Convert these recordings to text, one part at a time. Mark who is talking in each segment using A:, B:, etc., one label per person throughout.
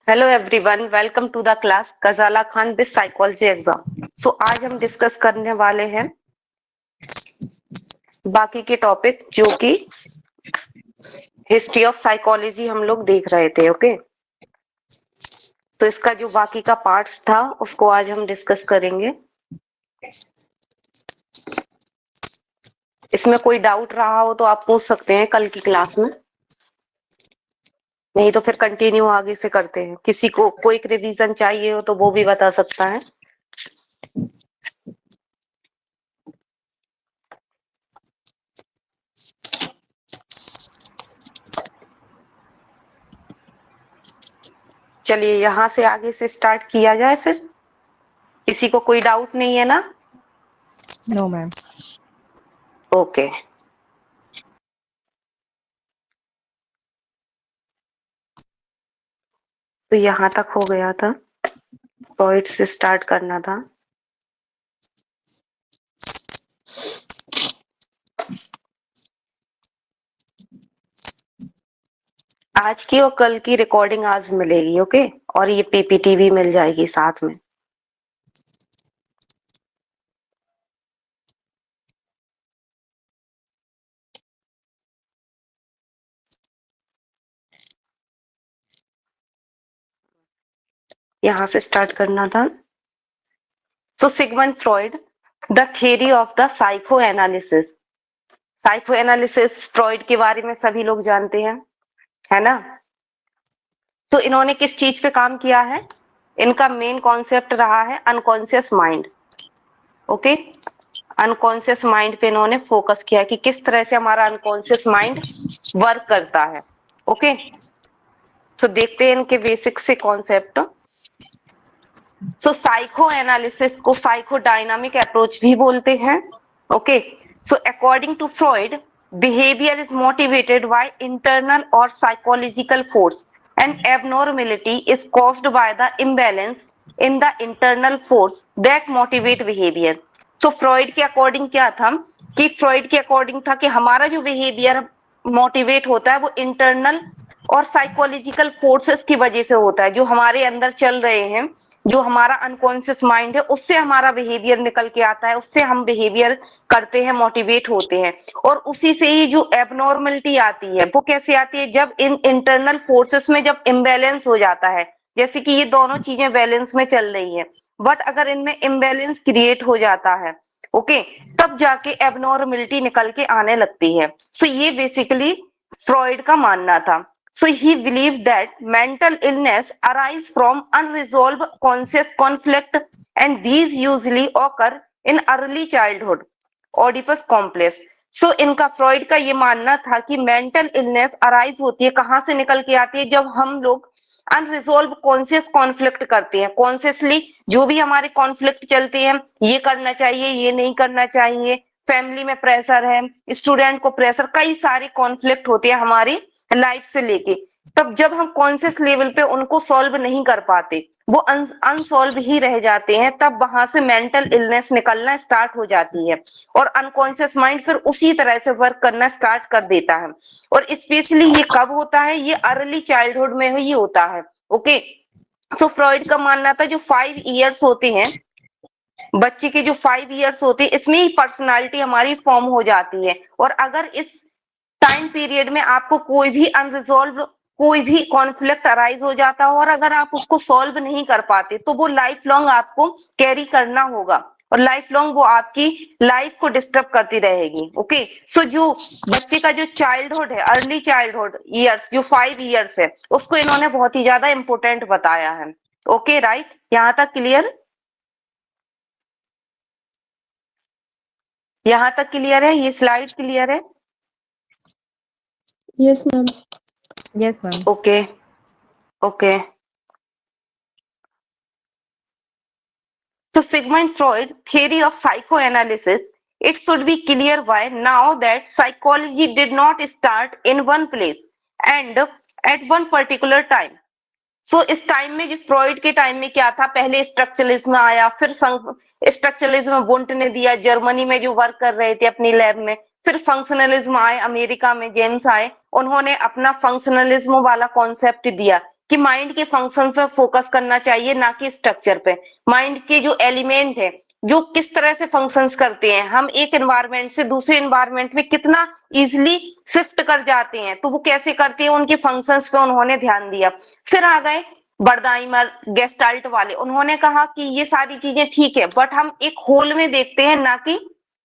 A: Hello everyone, welcome to the class Gazala Khan with psychology exam. आज हम discuss करने वाले हैं बाकी के टॉपिक जो कि हिस्ट्री ऑफ साइकोलॉजी हम लोग देख रहे थे। ओके, तो इसका जो बाकी का पार्ट्स था उसको आज हम डिस्कस करेंगे। इसमें कोई डाउट रहा हो तो आप पूछ सकते हैं कल की क्लास में, नहीं तो फिर कंटिन्यू आगे से करते हैं। किसी को कोई रिवीजन चाहिए हो तो वो भी बता सकता है। चलिए यहाँ से आगे से स्टार्ट किया जाए। फिर किसी को कोई डाउट नहीं है ना?
B: No ma'am.
A: ओके, तो यहाँ तक हो गया था, फ्रॉइड से स्टार्ट करना था। आज की और कल की रिकॉर्डिंग आज मिलेगी। ओके, और ये पीपीटी भी मिल जाएगी साथ में। यहाँ से स्टार्ट करना था। Sigmund Freud, the theory of the psycho analysis. Psycho analysis Freud के बारे में सभी लोग जानते हैं, है ना? तो इन्होंने किस चीज पे काम किया है? इनका मेन कॉन्सेप्ट रहा है unconscious mind. Okay, unconscious mind पे इन्होंने फोकस किया कि किस तरह से हमारा अनकॉन्शियस माइंड वर्क करता है। ओके, तो देखते हैं इनके बेसिक से कॉन्सेप्ट। साइको एनालिसिस को साइको डायनामिक अप्रोच भी बोलते हैं। Okay, so according to Freud, behaviour is motivated by internal और psychological force and abnormality is caused by the imbalance in the internal force that motivate behaviour. Freud के according क्या था कि Freud के according था कि हमारा जो बिहेवियर मोटिवेट होता है वो इंटरनल और साइकोलॉजिकल फोर्सेस की वजह से होता है, जो हमारे अंदर चल रहे हैं, जो हमारा अनकॉन्शियस माइंड है, उससे हमारा बिहेवियर निकल के आता है, उससे हम बिहेवियर करते हैं, मोटिवेट होते हैं। और उसी से ही जो एबनॉर्मलिटी आती है वो कैसे आती है? जब इन इंटरनल फोर्सेस में जब इम्बैलेंस हो जाता है, जैसे कि ये दोनों चीजें बैलेंस में चल रही है, बट अगर इनमें इम्बैलेंस क्रिएट हो जाता है, ओके, तब जाके एबनॉर्मलिटी निकल के आने लगती है। ये बेसिकली फ्रॉइड का मानना था। He believed that mental illness arise from unresolved conscious conflict and these usually occur in early childhood. Oedipus complex. इनका फ्रॉइड का ये मानना था कि मेंटल इलनेस अराइज होती है, कहाँ से निकल के आती है? जब हम लोग अनरिजोल्व कॉन्शियस कॉन्फ्लिक्ट करते हैं। कॉन्शियसली जो भी हमारे कॉन्फ्लिक्ट चलते हैं, ये करना चाहिए, ये नहीं करना चाहिए, फैमिली में प्रेशर है, स्टूडेंट को प्रेशर, कई सारे कॉन्फ्लिक्ट होते हैं हमारी लाइफ से लेके, तब जब हम कॉन्शियस लेवल पे उनको सॉल्व नहीं कर पाते, वो अनसॉल्व ही रह जाते हैं, तब वहां से मेंटल इलनेस निकलना स्टार्ट हो जाती है और अनकॉन्शियस माइंड फिर उसी तरह से वर्क करना स्टार्ट कर देता है। और स्पेशली ये कब होता है? ये अर्ली चाइल्डहुड में ही होता है। ओके, फ्रॉइड का मानना था जो 5 इयर्स होते हैं, बच्चे के जो 5 इयर्स होते हैं, इसमें ही पर्सनालिटी हमारी फॉर्म हो जाती है। और अगर इस टाइम पीरियड में आपको कोई भी अनरिजॉल्व कोई भी कॉन्फ्लिक्ट अराइज हो जाता हो और अगर आप उसको सॉल्व नहीं कर पाते, तो वो लाइफ लॉन्ग आपको कैरी करना होगा और लाइफ लॉन्ग वो आपकी लाइफ को डिस्टर्ब करती रहेगी। ओके, जो बच्चे का जो चाइल्डहुड है, अर्ली चाइल्डहुड ईयर्स जो 5 इयर्स है, उसको इन्होंने बहुत ही ज्यादा इंपोर्टेंट बताया है। ओके, राइट, यहाँ तक क्लियर? यहाँ तक क्लियर है? ये स्लाइड क्लियर है?
B: Yes ma'am. Yes ma'am.
A: Okay okay, Sigmund Freud theory of psychoanalysis, it should be clear by now that psychology did not start in one place and at one particular time. इस time में, जो Freud के time में क्या था, पहले structuralism आया, फिर स्ट्रक्चरलिज्म वुंट ने दिया, जर्मनी में जो वर्क कर रहे थे अपनी लैब में, फिर फंक्शनलिज्म आए, अमेरिका में जेम्स आए, उन्होंने अपना फंक्शनलिज्म वाला कॉन्सेप्ट दिया कि माइंड के फंक्शन पे फोकस करना चाहिए, ना कि स्ट्रक्चर पे। माइंड के जो एलिमेंट है, जो किस तरह से फंक्शंस करते हैं, हम एक एनवायरनमेंट से दूसरे एनवायरनमेंट में कितना इजिली शिफ्ट कर जाते हैं, तो वो कैसे करते हैं, उनके फंक्शंस पे उन्होंने ध्यान दिया। फिर आ गए बर्दाइमर, गेस्टाल्ट वाले, उन्होंने कहा कि ये सारी चीजें ठीक है, बट हम एक होल में देखते हैं, ना कि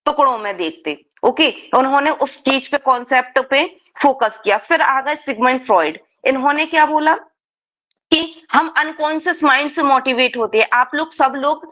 A: टुकड़ों में देखते। ओके, उन्होंने उस चीज पे, कॉन्सेप्ट पे फोकस किया। फिर आ गए सिगमंड फ्रॉइड, इन्होंने क्या बोला कि हम अनकॉन्शियस माइंड से मोटिवेट होते हैं। आप लोग सब लोग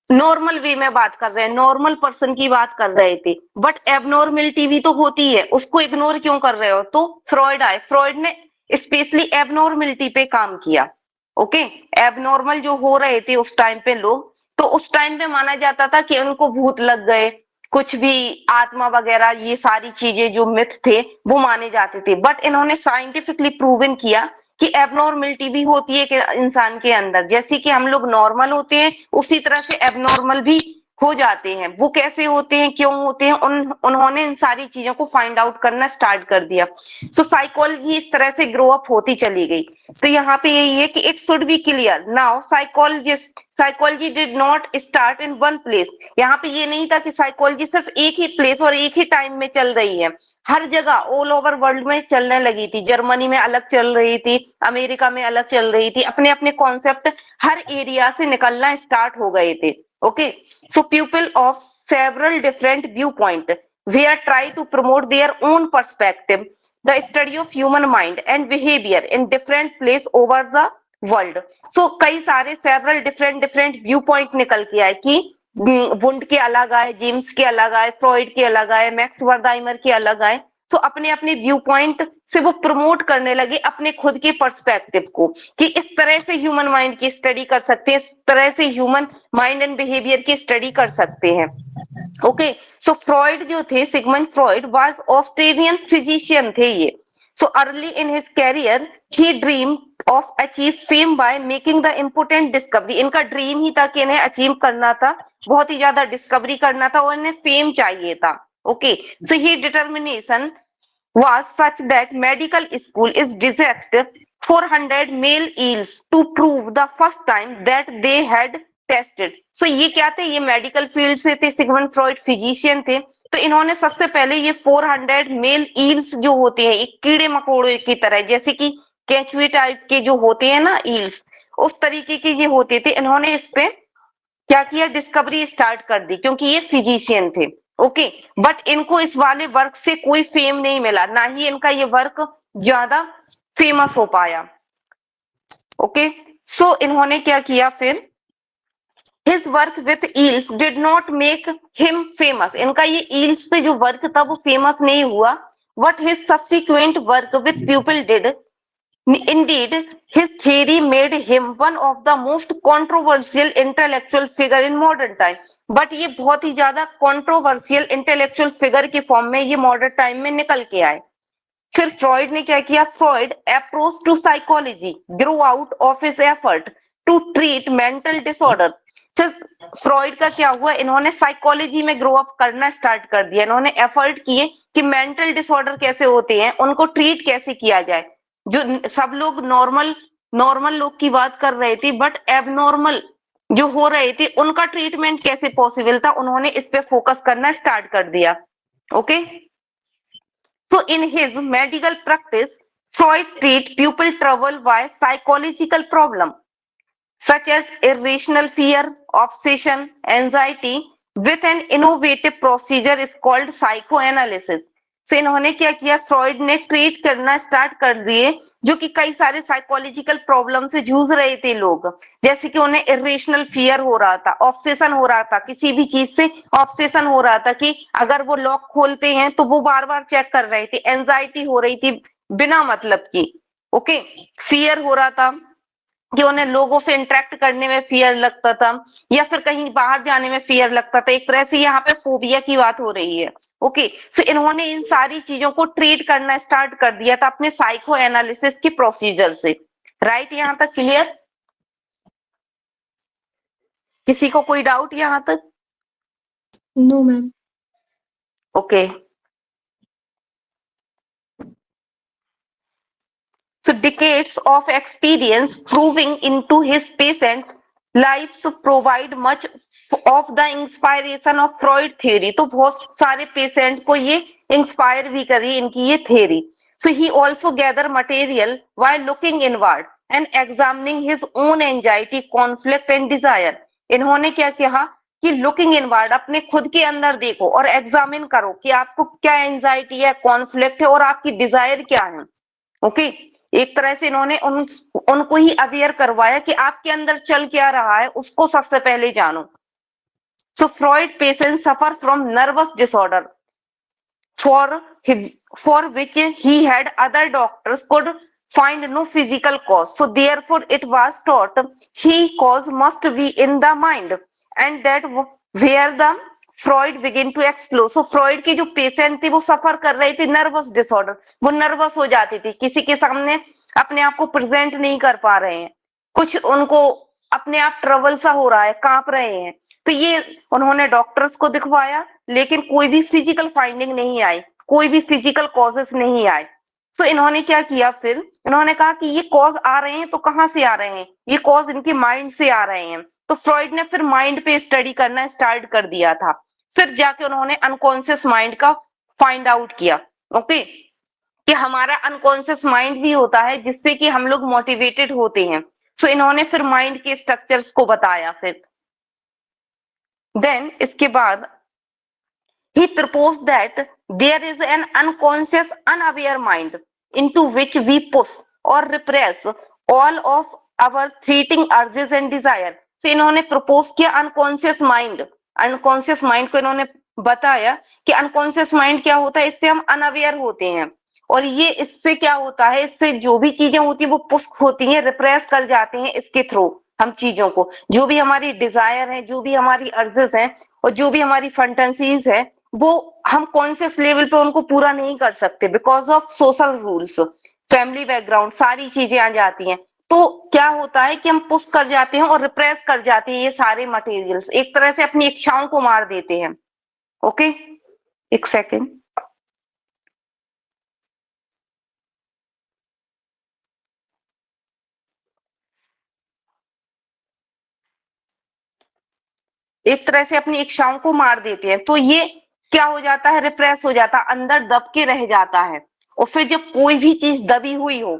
A: नॉर्मल वे में बात कर रहे हैं, नॉर्मल पर्सन की बात कर रहे थे, बट एबनॉर्मलिटी भी तो होती है, उसको इग्नोर क्यों कर रहे हो? तो फ्रॉइड आए, फ्रॉइड ने स्पेशली एबनॉर्मलिटी पे काम किया। ओके, एबनॉर्मल जो हो रहे थे उस टाइम पे लोग, तो उस टाइम पे माना जाता था कि उनको भूत लग गए, कुछ भी आत्मा वगैरह, ये सारी चीजें जो मिथ थे वो माने जाते थे। बट इन्होंने साइंटिफिकली प्रूवन किया कि एबनॉर्मलिटी भी होती है कि इंसान के अंदर, जैसे कि हम लोग नॉर्मल होते हैं उसी तरह से एबनॉर्मल भी हो जाते हैं। वो कैसे होते हैं, क्यों होते हैं, उन्होंने इन सारी चीजों को फाइंड आउट करना स्टार्ट कर दिया। सो साइकोलॉजी इस तरह से ग्रो अप होती चली गई। तो यहाँ पे यही है कि it should be clear now, psychology did not start in one place. यहाँ पे ये नहीं था कि साइकोलॉजी सिर्फ एक ही प्लेस और एक ही टाइम में चल रही है, हर जगह ऑल ओवर वर्ल्ड में चलने लगी थी। जर्मनी में अलग चल रही थी, अमेरिका में अलग चल रही थी, अपने अपने कॉन्सेप्ट हर एरिया से निकलना स्टार्ट हो गए थे। Okay, so people of several different view point where try to promote their own perspective, the study of human mind and behavior in different place over the world. So कई सारे several different view point निकल के आए कि wound के अलग आए, James के अलग आए, फ्रॉइड के अलग आए, मैक्स वर्दाइमर के अलग आए। सो अपने अपने व्यू पॉइंट से वो प्रमोट करने लगे अपने खुद के पर्सपेक्टिव को, कि इस तरह से ह्यूमन माइंड की स्टडी कर सकते हैं, इस तरह से ह्यूमन माइंड एंड बिहेवियर की स्टडी कर सकते हैं। ओके, सो फ्रॉइड जो थे, Sigmund Freud was Australian physician थे ये। So early in his career he dream of achieve fame by making the important discovery. इनका ड्रीम ही था कि इन्हें अचीव करना था, बहुत ही ज्यादा डिस्कवरी करना था और इन्हें फेम चाहिए था। Okay, so he determination was such that medical school is dissect 400 male eels to prove the first time that they had tested. So ये क्या थे, ये मेडिकल फील्ड से थे, सिगमंड फ्रॉइड फिजिशियन थे। तो इन्होंने सबसे पहले ये 400 मेल ईल्स जो होते हैं, एक कीड़े मकोड़े की तरह, जैसे कि केचुए टाइप के जो होते हैं ना ईल्स, उस तरीके के ये होते थे। इन्होंने इस पे क्या किया, डिस्कवरी स्टार्ट कर दी, क्योंकि ये फिजिशियन थे। ओके, बट इनको इस वाले वर्क से कोई फेम नहीं मिला, ना ही इनका ये वर्क ज्यादा फेमस हो पाया। ओके, सो इन्होंने क्या किया फिर, His work with eels did not make him famous. इनका ये eels पे जो वर्क था वो फेमस नहीं हुआ, what his subsequent work with people did. Indeed, his theory made him one of the most controversial intellectual figure in modern time. But ये बहुत ही ज्यादा controversial intellectual figure के फॉर्म में ये मॉडर्न टाइम में निकल के आए। फिर फ्रॉइड ने क्या किया, Freud approach to psychology grow out of his effort to treat mental disorder. फिर फ्रॉइड का क्या हुआ, इन्होंने साइकोलॉजी में ग्रो अप करना स्टार्ट कर दिया। इन्होंने एफर्ट किए कि मेंटल डिसऑर्डर कैसे होते हैं, उनको ट्रीट कैसे किया जाए। जो सब लोग नॉर्मल लोग की बात कर रहे थे, बट एबनॉर्मल जो हो रहे थे उनका ट्रीटमेंट कैसे पॉसिबल था, उन्होंने इस पे फोकस करना स्टार्ट कर दिया। Okay, so in his medical practice, Freud treat people troubled by psychological problem such as irrational fear, obsession, anxiety with an innovative procedure is called psychoanalysis. So इन्होंने क्या किया, फ्रॉइड ने ट्रीट करना start कर दिए जो कि कई सारे साइकोलॉजिकल प्रॉब्लम से जूझ रहे थे लोग, जैसे कि उन्हें इरेशनल फियर हो रहा था, ऑब्सेशन हो रहा था, किसी भी चीज से ऑब्सेशन हो रहा था कि अगर वो लॉक खोलते हैं तो वो बार बार चेक कर रहे थे, एंजाइटी हो रही थी बिना मतलब की। ओके, फियर हो रहा था कि उन्हें लोगों से इंटरेक्ट करने में फियर लगता था, या फिर कहीं बाहर जाने में फियर लगता था। एक तरह से यहाँ पे फोबिया की बात हो रही है। ओके, सो इन्होंने इन सारी चीजों को ट्रीट करना स्टार्ट कर दिया था अपने साइको एनालिसिस की प्रोसीजर से। राइट, यहाँ तक क्लियर? किसी को कोई डाउट यहाँ तक?
C: No ma'am.
A: Okay, So decades of experience proving into his patient lives provide much of the inspiration of Freud theory. तो बहुत सारे पेशेंट को ये इंस्पायर भी करी इनकी ये theory. So he also gather material while looking inward and examining his own anxiety, conflict and desire. इन्होंने क्या किया कि लुकिंग इनवर्ड, अपने खुद के अंदर देखो और एग्जामिन करो कि आपको क्या एंजाइटी है, कॉन्फ्लिक्ट है और आपकी डिजायर क्या है. ओके, एक तरह से इन्होंने उनको ही अवेयर करवाया कि आपके अंदर चल क्या रहा है, उसको सबसे पहले जानो. So Freud patient suffer from nervous disorder for which he had other doctors could find no physical cause. So therefore it was thought he cause must be in the mind, and that where the Freud begin to explore. So Freud की जो patient थी वो सफर कर रही थी nervous disorder. वो nervous हो जाती थी, किसी के सामने अपने आप को प्रेजेंट नहीं कर पा रहे हैं, कुछ उनको अपने आप ट्रबल सा हो रहा है, कांप रहे हैं. तो ये उन्होंने डॉक्टर्स को दिखवाया, लेकिन कोई भी फिजिकल फाइंडिंग नहीं आई, कोई भी फिजिकल कॉजेस नहीं आए. सो इन्होंने क्या किया, फिर इन्होंने कहा कि ये कॉज आ रहे हैं तो कहाँ से आ रहे हैं, ये कॉज इनके माइंड से आ रहे हैं. तो फ्रॉइड ने फिर माइंड पे स्टडी करना स्टार्ट कर दिया था. फिर जाके उन्होंने अनकॉन्शियस माइंड का फाइंड आउट किया. ओके, कि हमारा अनकॉन्शियस माइंड भी होता है जिससे कि हम लोग मोटिवेटेड होते हैं. सो इन्होंने फिर माइंड के स्ट्रक्चर्स को बताया. फिर देन इसके बाद he proposed that there is an unconscious unaware mind into which we push or repress all of our threatening urges and desire. So इन्होंने प्रपोज किया अनकॉन्शियस माइंड. अनकॉन्शियस माइंड को इन्होंने बताया कि अनकॉन्शियस माइंड क्या होता है, इससे हम अनअवेयर होते हैं और ये इससे क्या होता है, इससे जो भी चीजें होती है वो पुश होती हैं, रिप्रेस कर जाते हैं इसके थ्रू. हम चीजों को, जो भी हमारी डिजायर है, जो भी हमारी अर्जेस हैं और जो भी हमारी फंटेसीज है, वो हम कॉन्शियस लेवल पे उनको पूरा नहीं कर सकते because of social rules, family background, सारी चीजें आ जाती हैं. तो क्या होता है कि हम पुश कर जाते हैं और रिप्रेस कर जाते हैं ये सारे मटेरियल्स, एक तरह से अपनी इच्छाओं को मार देते हैं. ओके, एक सेकेंड. एक तरह से अपनी इच्छाओं को मार देते हैं. तो ये क्या हो जाता है, रिप्रेस हो जाता है, अंदर दब के रह जाता है. और फिर जब कोई भी चीज दबी हुई हो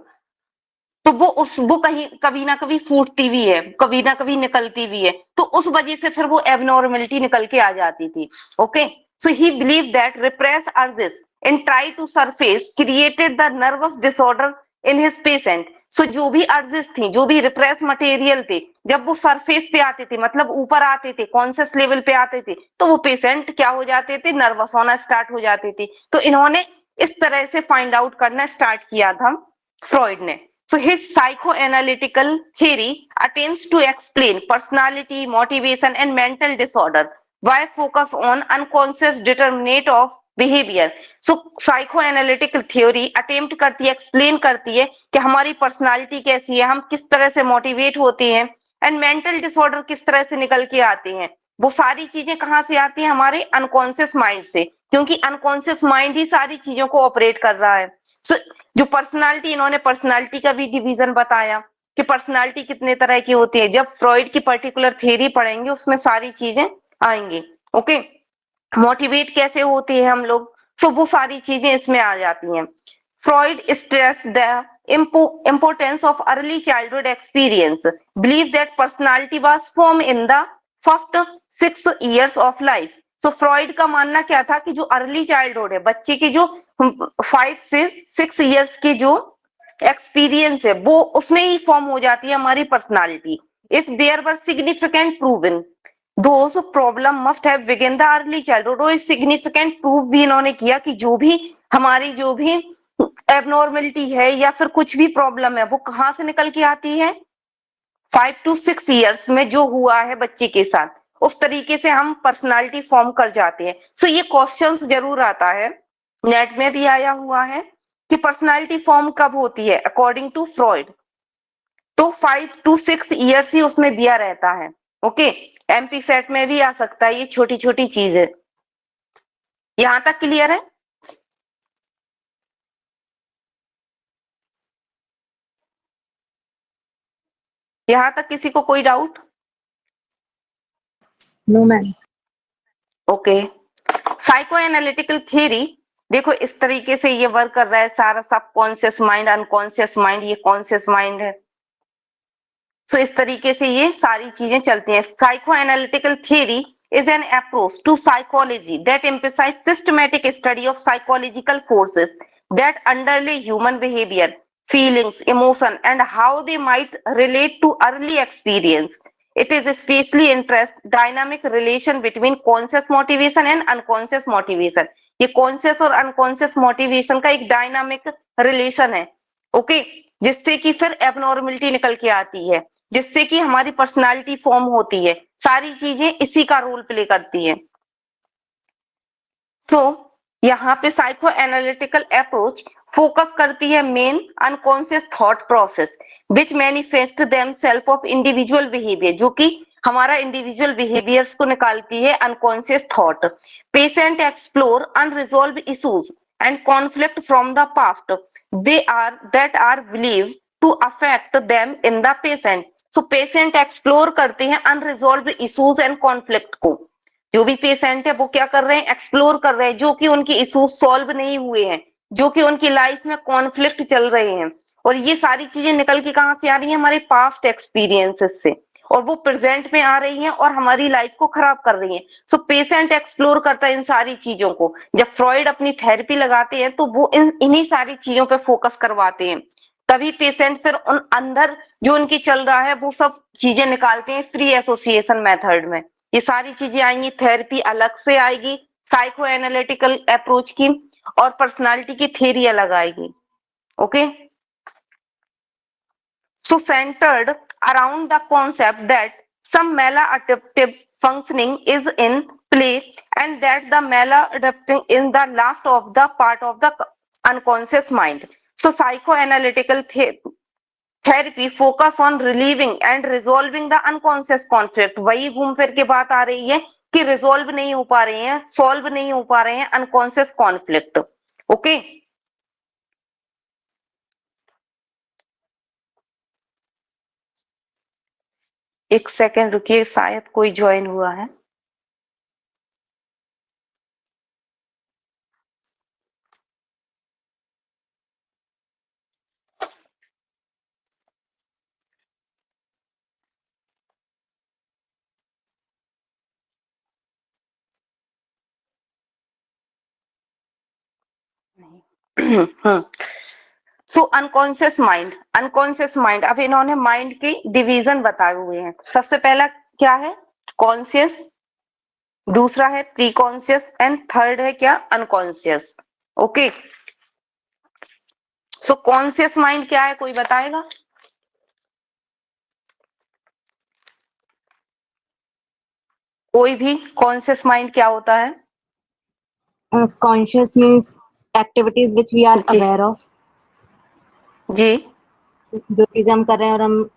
A: तो वो कहीं कभी ना कभी फूटती भी है, कभी ना कभी निकलती भी है. तो उस वजह से फिर वो एबनॉर्मलिटी निकल के आ जाती थी. Okay, so he believe that repress urges and try to surface created the nervous disorder in his patient. So जो भी अर्जेस थी, जो भी रिप्रेस मटेरियल थे, जब वो सरफेस पे आते थे, मतलब ऊपर आते थे, कॉन्शियस लेवल पे आते थे, तो वो पेशेंट क्या हो जाते थे, नर्वस होना स्टार्ट हो जाते थे. तो इन्होंने इस तरह से फाइंड आउट करना स्टार्ट किया था फ्रॉइड ने. So his psychoanalytical theory attempts to explain personality, motivation, and mental disorder. Why focus on unconscious determinant of behavior? So psychoanalytical theory attempt करती है, explain करती है कि हमारी personality कैसी है, हम किस तरह से motivate होते हैं, and mental disorder किस तरह से निकल के आते हैं. वो सारी चीजें कहाँ से आती हैं, हमारे unconscious mind से, क्योंकि unconscious mind ही सारी चीजों को ऑपरेट कर रहा है. So, जो पर्सनालिटी, इन्होंने पर्सनालिटी का भी डिवीजन बताया कि पर्सनालिटी कितने तरह की होती है. जब फ्रॉइड की पर्टिकुलर थ्योरी पढ़ेंगे उसमें सारी चीजें आएंगी. ओके, मोटिवेट कैसे होते हैं हम लोग, सो वो सारी चीजें इसमें आ जाती हैं. Freud stress the importance of early childhood experience, believe that personality was formed in the first 6 years of life. तो फ्रॉइड का मानना क्या था कि जो अर्ली चाइल्डहुड है, बच्चे के जो 5 से 6 इयर्स की जो एक्सपीरियंस है, वो उसमें ही फॉर्म हो जाती है हमारी personality. If there were significant proven those problem must have begin the early childhood. और सिग्निफिकेंट प्रूफ भी इन्होंने किया कि जो भी हमारी जो भी एबनॉर्मेलिटी है या फिर कुछ भी प्रॉब्लम है, वो कहाँ से निकल के आती है, 5 to 6 इयर्स में जो हुआ है बच्चे के साथ, उस तरीके से हम पर्सनालिटी फॉर्म कर जाते हैं. सो ये क्वेश्चंस जरूर आता है, नेट में भी आया हुआ है कि पर्सनालिटी फॉर्म कब होती है अकॉर्डिंग टू फ्रॉइड. तो 5 to 6 इयर्स ही उसमें दिया रहता है. ओके, एमपी सेट में भी आ सकता है, ये छोटी छोटी चीज है. यहां तक क्लियर है? यहाँ तक किसी को कोई doubt?
B: No, ma'am.
A: Okay, psycho analytical theory देखो इस तरीके से ये वर्क कर रहा है, सारा सब कॉन्शियस माइंड, अनकॉन्शियस माइंड, ये कॉन्शियस माइंड है। सो इस तरीके से ये सारी चीजें चलती हैं। Psycho analytical theory is an approach to psychology that emphasize systematic study of psychological forces that underlie human behaviour, feelings, emotion, and how they might relate to early experience. It is especially interest dynamic relation between conscious motivation and unconscious motivation. ये conscious और unconscious motivation का एक dynamic relation है, okay जिससे कि फिर abnormality निकल के आती है, जिससे कि हमारी पर्सनालिटी फॉर्म होती है, सारी चीजें इसी का रोल प्ले करती है। तो यहाँ पे साइको एनालिटिकल अप्रोच फोकस करती है main unconscious thought process which manifest themselves of individual behaviour, जो कि हमारा इंडिविजुअल बिहेवियर्स को निकालती है unconscious thought. Patient explore unresolved issues and conflict from the past they are that are believe to affect them in the patient. So patient explore करते हैं unresolved issues and conflict को। जो भी patient है वो क्या कर रहे हैं, एक्सप्लोर कर रहे हैं, जो कि उनके इश्यूज सॉल्व नहीं हुए हैं, जो कि उनकी लाइफ में कॉन्फ्लिक्ट चल रहे हैं। और ये सारी चीजें निकल के कहां से आ रही हैं, हमारे पास्ट एक्सपीरियंसेस से, और वो प्रेजेंट में आ रही हैं और हमारी लाइफ को खराब कर रही हैं। सो पेशेंट एक्सप्लोर करता है इन सारी चीजों को। जब फ्रॉइड अपनी थेरेपी लगाते हैं तो वो इन्हीं सारी चीजों पे फोकस करवाते हैं, तभी पेशेंट फिर उन अंदर जो उनकी चल रहा है वो सब चीजें निकालते हैं फ्री एसोसिएशन मेथड में। ये सारी चीजें आएंगी, थेरेपी अलग से आएगी साइको एनालिटिकल अप्रोच की, और पर्सनालिटी की थ्योरी अलग आएगी। Okay, so centred around the concept that some maladaptive functioning is in play and that the maladapting is the last of the part of the unconscious mind. So psychoanalytical therapy focus on relieving and resolving the unconscious conflict। वही घूम फिर के बात आ रही है कि resolve नहीं हो पा रहे हैं, सॉल्व नहीं हो पा रहे हैं अनकॉन्शियस कॉन्फ्लिक्ट। ओके, एक सेकेंड रुकिए, शायद कोई ज्वाइन हुआ है। So unconscious mind, unconscious mind, अब इन्होंने माइंड के डिवीजन बताए हुए हैं। सबसे पहला क्या है, कॉन्शियस, दूसरा है प्री कॉन्शियस, एंड थर्ड है क्या, unconscious. Okay, so conscious mind क्या है, कोई बताएगा? कोई भी, कॉन्शियस माइंड क्या होता है?
D: Conscious means activities which we are
A: ji
D: aware of.
A: जी,
D: जो चीजें हम कर रहे हैं और हम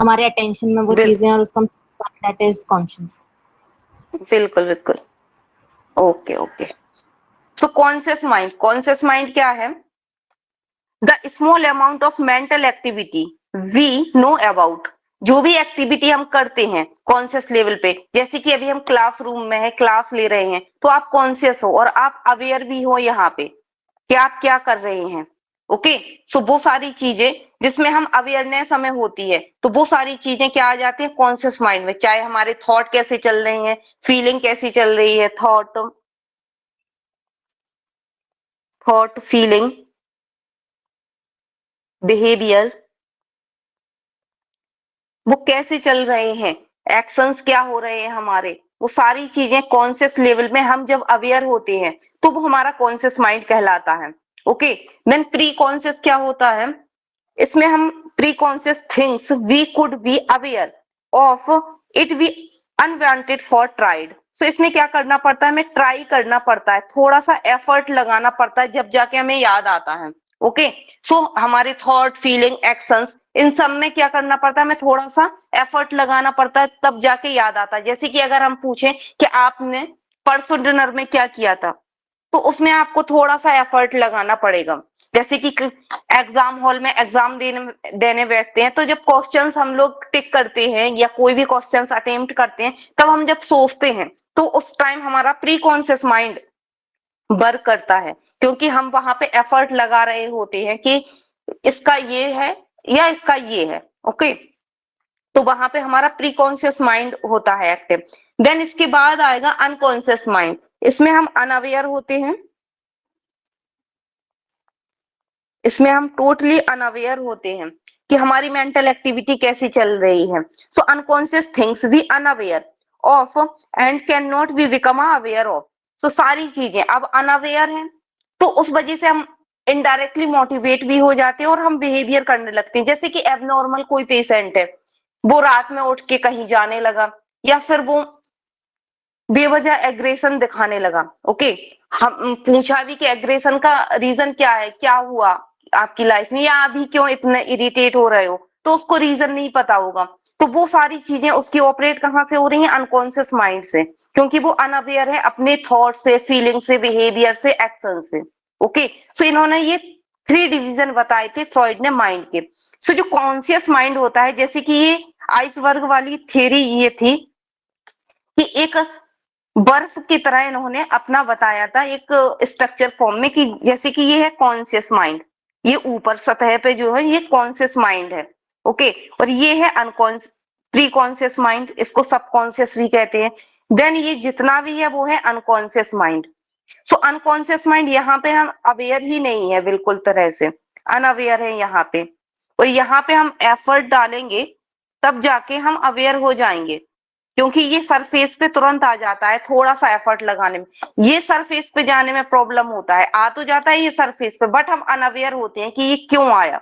D: हमारे अटेंशन में वो चीजें और उसको that is conscious.
A: बिल्कुल बिल्कुल, okay okay. So conscious mind, conscious mind क्या है? The small amount of mental activity we know about, जो भी एक्टिविटी हम करते हैं कॉन्शियस लेवल पे, जैसे कि अभी हम क्लासरूम में है, क्लास ले रहे हैं, तो आप कॉन्शियस हो और आप अवेयर भी हो यहाँ पे कि आप क्या कर रहे हैं। ओके, सो वो सारी चीजें जिसमें हम अवेयरनेस हमें होती है, तो वो सारी चीजें क्या आ जाती है कॉन्शियस माइंड में। चाहे हमारे थॉट कैसे चल रहे हैं, फीलिंग कैसी चल रही है, थॉट फीलिंग बिहेवियर, वो कैसे चल रहे हैं, एक्शंस क्या हो रहे हैं हमारे, वो सारी चीजें कॉन्शियस लेवल में हम जब अवेयर होते हैं तो वो हमारा कॉन्शियस माइंड कहलाता है। ओके, देन प्री कॉन्शियस क्या होता है? इसमें हम pre conscious things we could be aware of it we unwanted for tried. So इसमें क्या करना पड़ता है, हमें ट्राई करना पड़ता है, थोड़ा सा एफर्ट लगाना पड़ता है, जब जाके हमें याद आता है। ओके, सो हमारे थॉट फीलिंग एक्शंस इन सब में क्या करना पड़ता है, हमें थोड़ा सा एफर्ट लगाना पड़ता है, तब जाके याद आता है। जैसे कि अगर हम पूछें कि आपने परसों डिनर में क्या किया था, तो उसमें आपको थोड़ा सा एफर्ट लगाना पड़ेगा। जैसे कि एग्जाम हॉल में एग्जाम देने बैठते हैं, तो जब क्वेश्चंस हम लोग टिक करते हैं या कोई भी क्वेश्चंस अटेम्प्ट करते हैं, तब हम जब सोचते हैं तो उस टाइम हमारा प्री कॉन्शियस माइंड वर्क करता है, क्योंकि हम वहां पे एफर्ट लगा रहे होते हैं कि इसका ये है या इसका ये है। ओके, तो वहां पे हमारा प्री कॉन्शियस माइंड होता है एक्टिव। देन इसके बाद आएगा अनकॉन्शियस माइंड। इसमें हम अनअवेयर होते हैं, इसमें हम टोटली अनअवेयर होते हैं कि हमारी मेंटल एक्टिविटी कैसी चल रही है। सो अनकॉन्शियस थिंग्स भी unaware of and can not be become aware of. So सारी चीजें अब अनअवेयर हैं, तो उस वजह से हम इनडायरेक्टली मोटिवेट भी हो जाते हैं और हम बिहेवियर करने लगते हैं। जैसे कि एबनॉर्मल कोई पेशेंट है, वो रात में उठ के कहीं जाने लगा या फिर वो बेवजह एग्रेशन दिखाने लगा। ओके, हम पूछा भी कि एग्रेशन का रीजन क्या है, क्या हुआ आपकी लाइफ में, या अभी क्यों इतने इरिटेट हो रहे हो, तो उसको रीजन नहीं पता होगा। तो वो सारी चीजें उसकी ऑपरेट कहाँ से हो रही हैं? अनकॉन्शियस माइंड से, क्योंकि वो अनअवेयर है अपने थॉट से, फीलिंग से, बिहेवियर से, एक्शन से। ओके, सो इन्होंने ये 3 डिवीजन बताए थे फ्रॉइड ने माइंड के। सो जो कॉन्शियस माइंड होता है, जैसे कि ये आइसबर्ग वाली थ्योरी ये थी कि एक बर्फ की तरह इन्होंने अपना बताया था एक स्ट्रक्चर फॉर्म में, कि जैसे कि ये है कॉन्शियस माइंड, ये ऊपर सतह पे जो है ये कॉन्शियस माइंड है। ओके, और ये है अनकॉन्शियस प्री कॉन्शियस माइंड, इसको सबकॉन्शियस भी कहते हैं। देन ये जितना भी है वो है unconscious mind. So unconscious mind यहाँ पे हम अवेयर ही नहीं है, बिल्कुल तरह से अनअवेयर है यहाँ पे, और यहाँ पे हम एफर्ट डालेंगे तब जाके हम अवेयर हो जाएंगे, क्योंकि ये सरफेस पे तुरंत आ जाता है थोड़ा सा एफर्ट लगाने में। ये सरफेस पे जाने में प्रॉब्लम होता है, आ तो जाता है ये सरफेस पे, बट हम अनअवेयर होते हैं कि ये क्यों आया।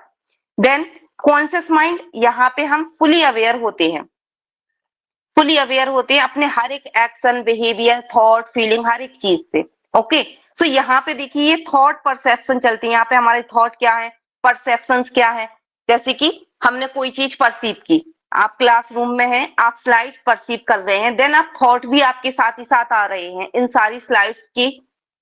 A: देन कॉन्शियस माइंड, यहाँ पे हम फुली अवेयर होते हैं, फुली अवेयर होते हैं अपने हर एक एक्शन, बिहेवियर, थॉट, फीलिंग, हर एक चीज से। ओके, सो यहाँ पे देखिए ये थॉट परसेप्शन चलती है। यहाँ पे हमारे थॉट क्या है, परसेप्शंस क्या है। जैसे कि हमने कोई चीज परसीव की, आप क्लासरूम में हैं, आप स्लाइड परसीव कर रहे हैं, देन आप थॉट भी आपके साथ ही साथ आ रहे हैं इन सारी स्लाइड्स के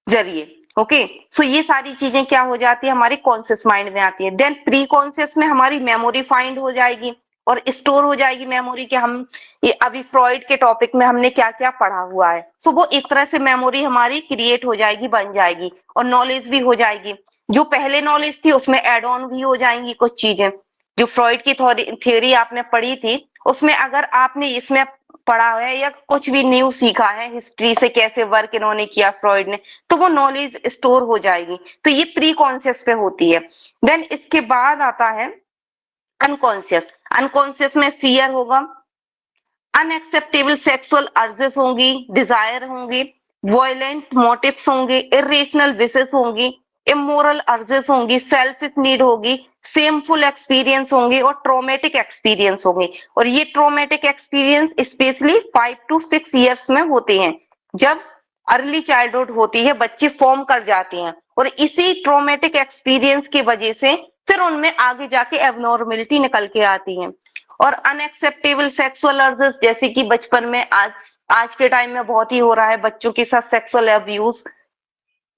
A: जरिए। ओके, सो ये सारी चीजें क्या हो जाती है, हमारी कॉन्शियस माइंड में आती है। देन प्री कॉन्शियस में हमारी मेमोरी फाइंड हो जाएगी और स्टोर हो जाएगी मेमोरी के। हम ये अभी फ्रॉइड के टॉपिक में हमने क्या क्या पढ़ा हुआ है, सो वो एक तरह से मेमोरी हमारी क्रिएट हो जाएगी, बन जाएगी, और नॉलेज भी हो जाएगी। जो पहले नॉलेज थी उसमें एड ऑन भी हो जाएंगी कुछ चीजें। जो फ्रॉइड की थ्योरी आपने पढ़ी थी, उसमें अगर आपने इसमें पढ़ा है या कुछ भी न्यू सीखा है हिस्ट्री से, कैसे वर्क इन्होंने किया फ्रॉइड ने, तो वो नॉलेज स्टोर हो जाएगी। तो ये प्री कॉन्शियस पे होती है। देन इसके बाद आता है अनकॉन्शियस। अनकॉन्शियस में फियर होगा, अनएक्सेप्टेबल सेक्सुअल अर्जेस होंगी, डिजायर होंगे, वॉयलेंट मोटिव्स होंगे, इरेशनल विशेस होंगी, इमोरल अर्जेस होंगी, सेल्फिश नीड होगी, सेमफुल एक्सपीरियंस होंगे और ट्रोमेटिक एक्सपीरियंस होंगे। और ये traumatic experience specially 5 to 6 years में होते हैं, जब अर्ली चाइल्डहुड होती है, बच्चे फॉर्म कर जाते हैं, और इसी ट्रोमेटिक एक्सपीरियंस की वजह से फिर उनमें आगे जाके एबनॉर्मेलिटी निकल के आती है। और अनएक्सेप्टेबल सेक्सुअल अर्जेस, जैसे कि बचपन में आज के टाइम में बहुत ही हो रहा है बच्चों के साथ सेक्सुअल अब्यूज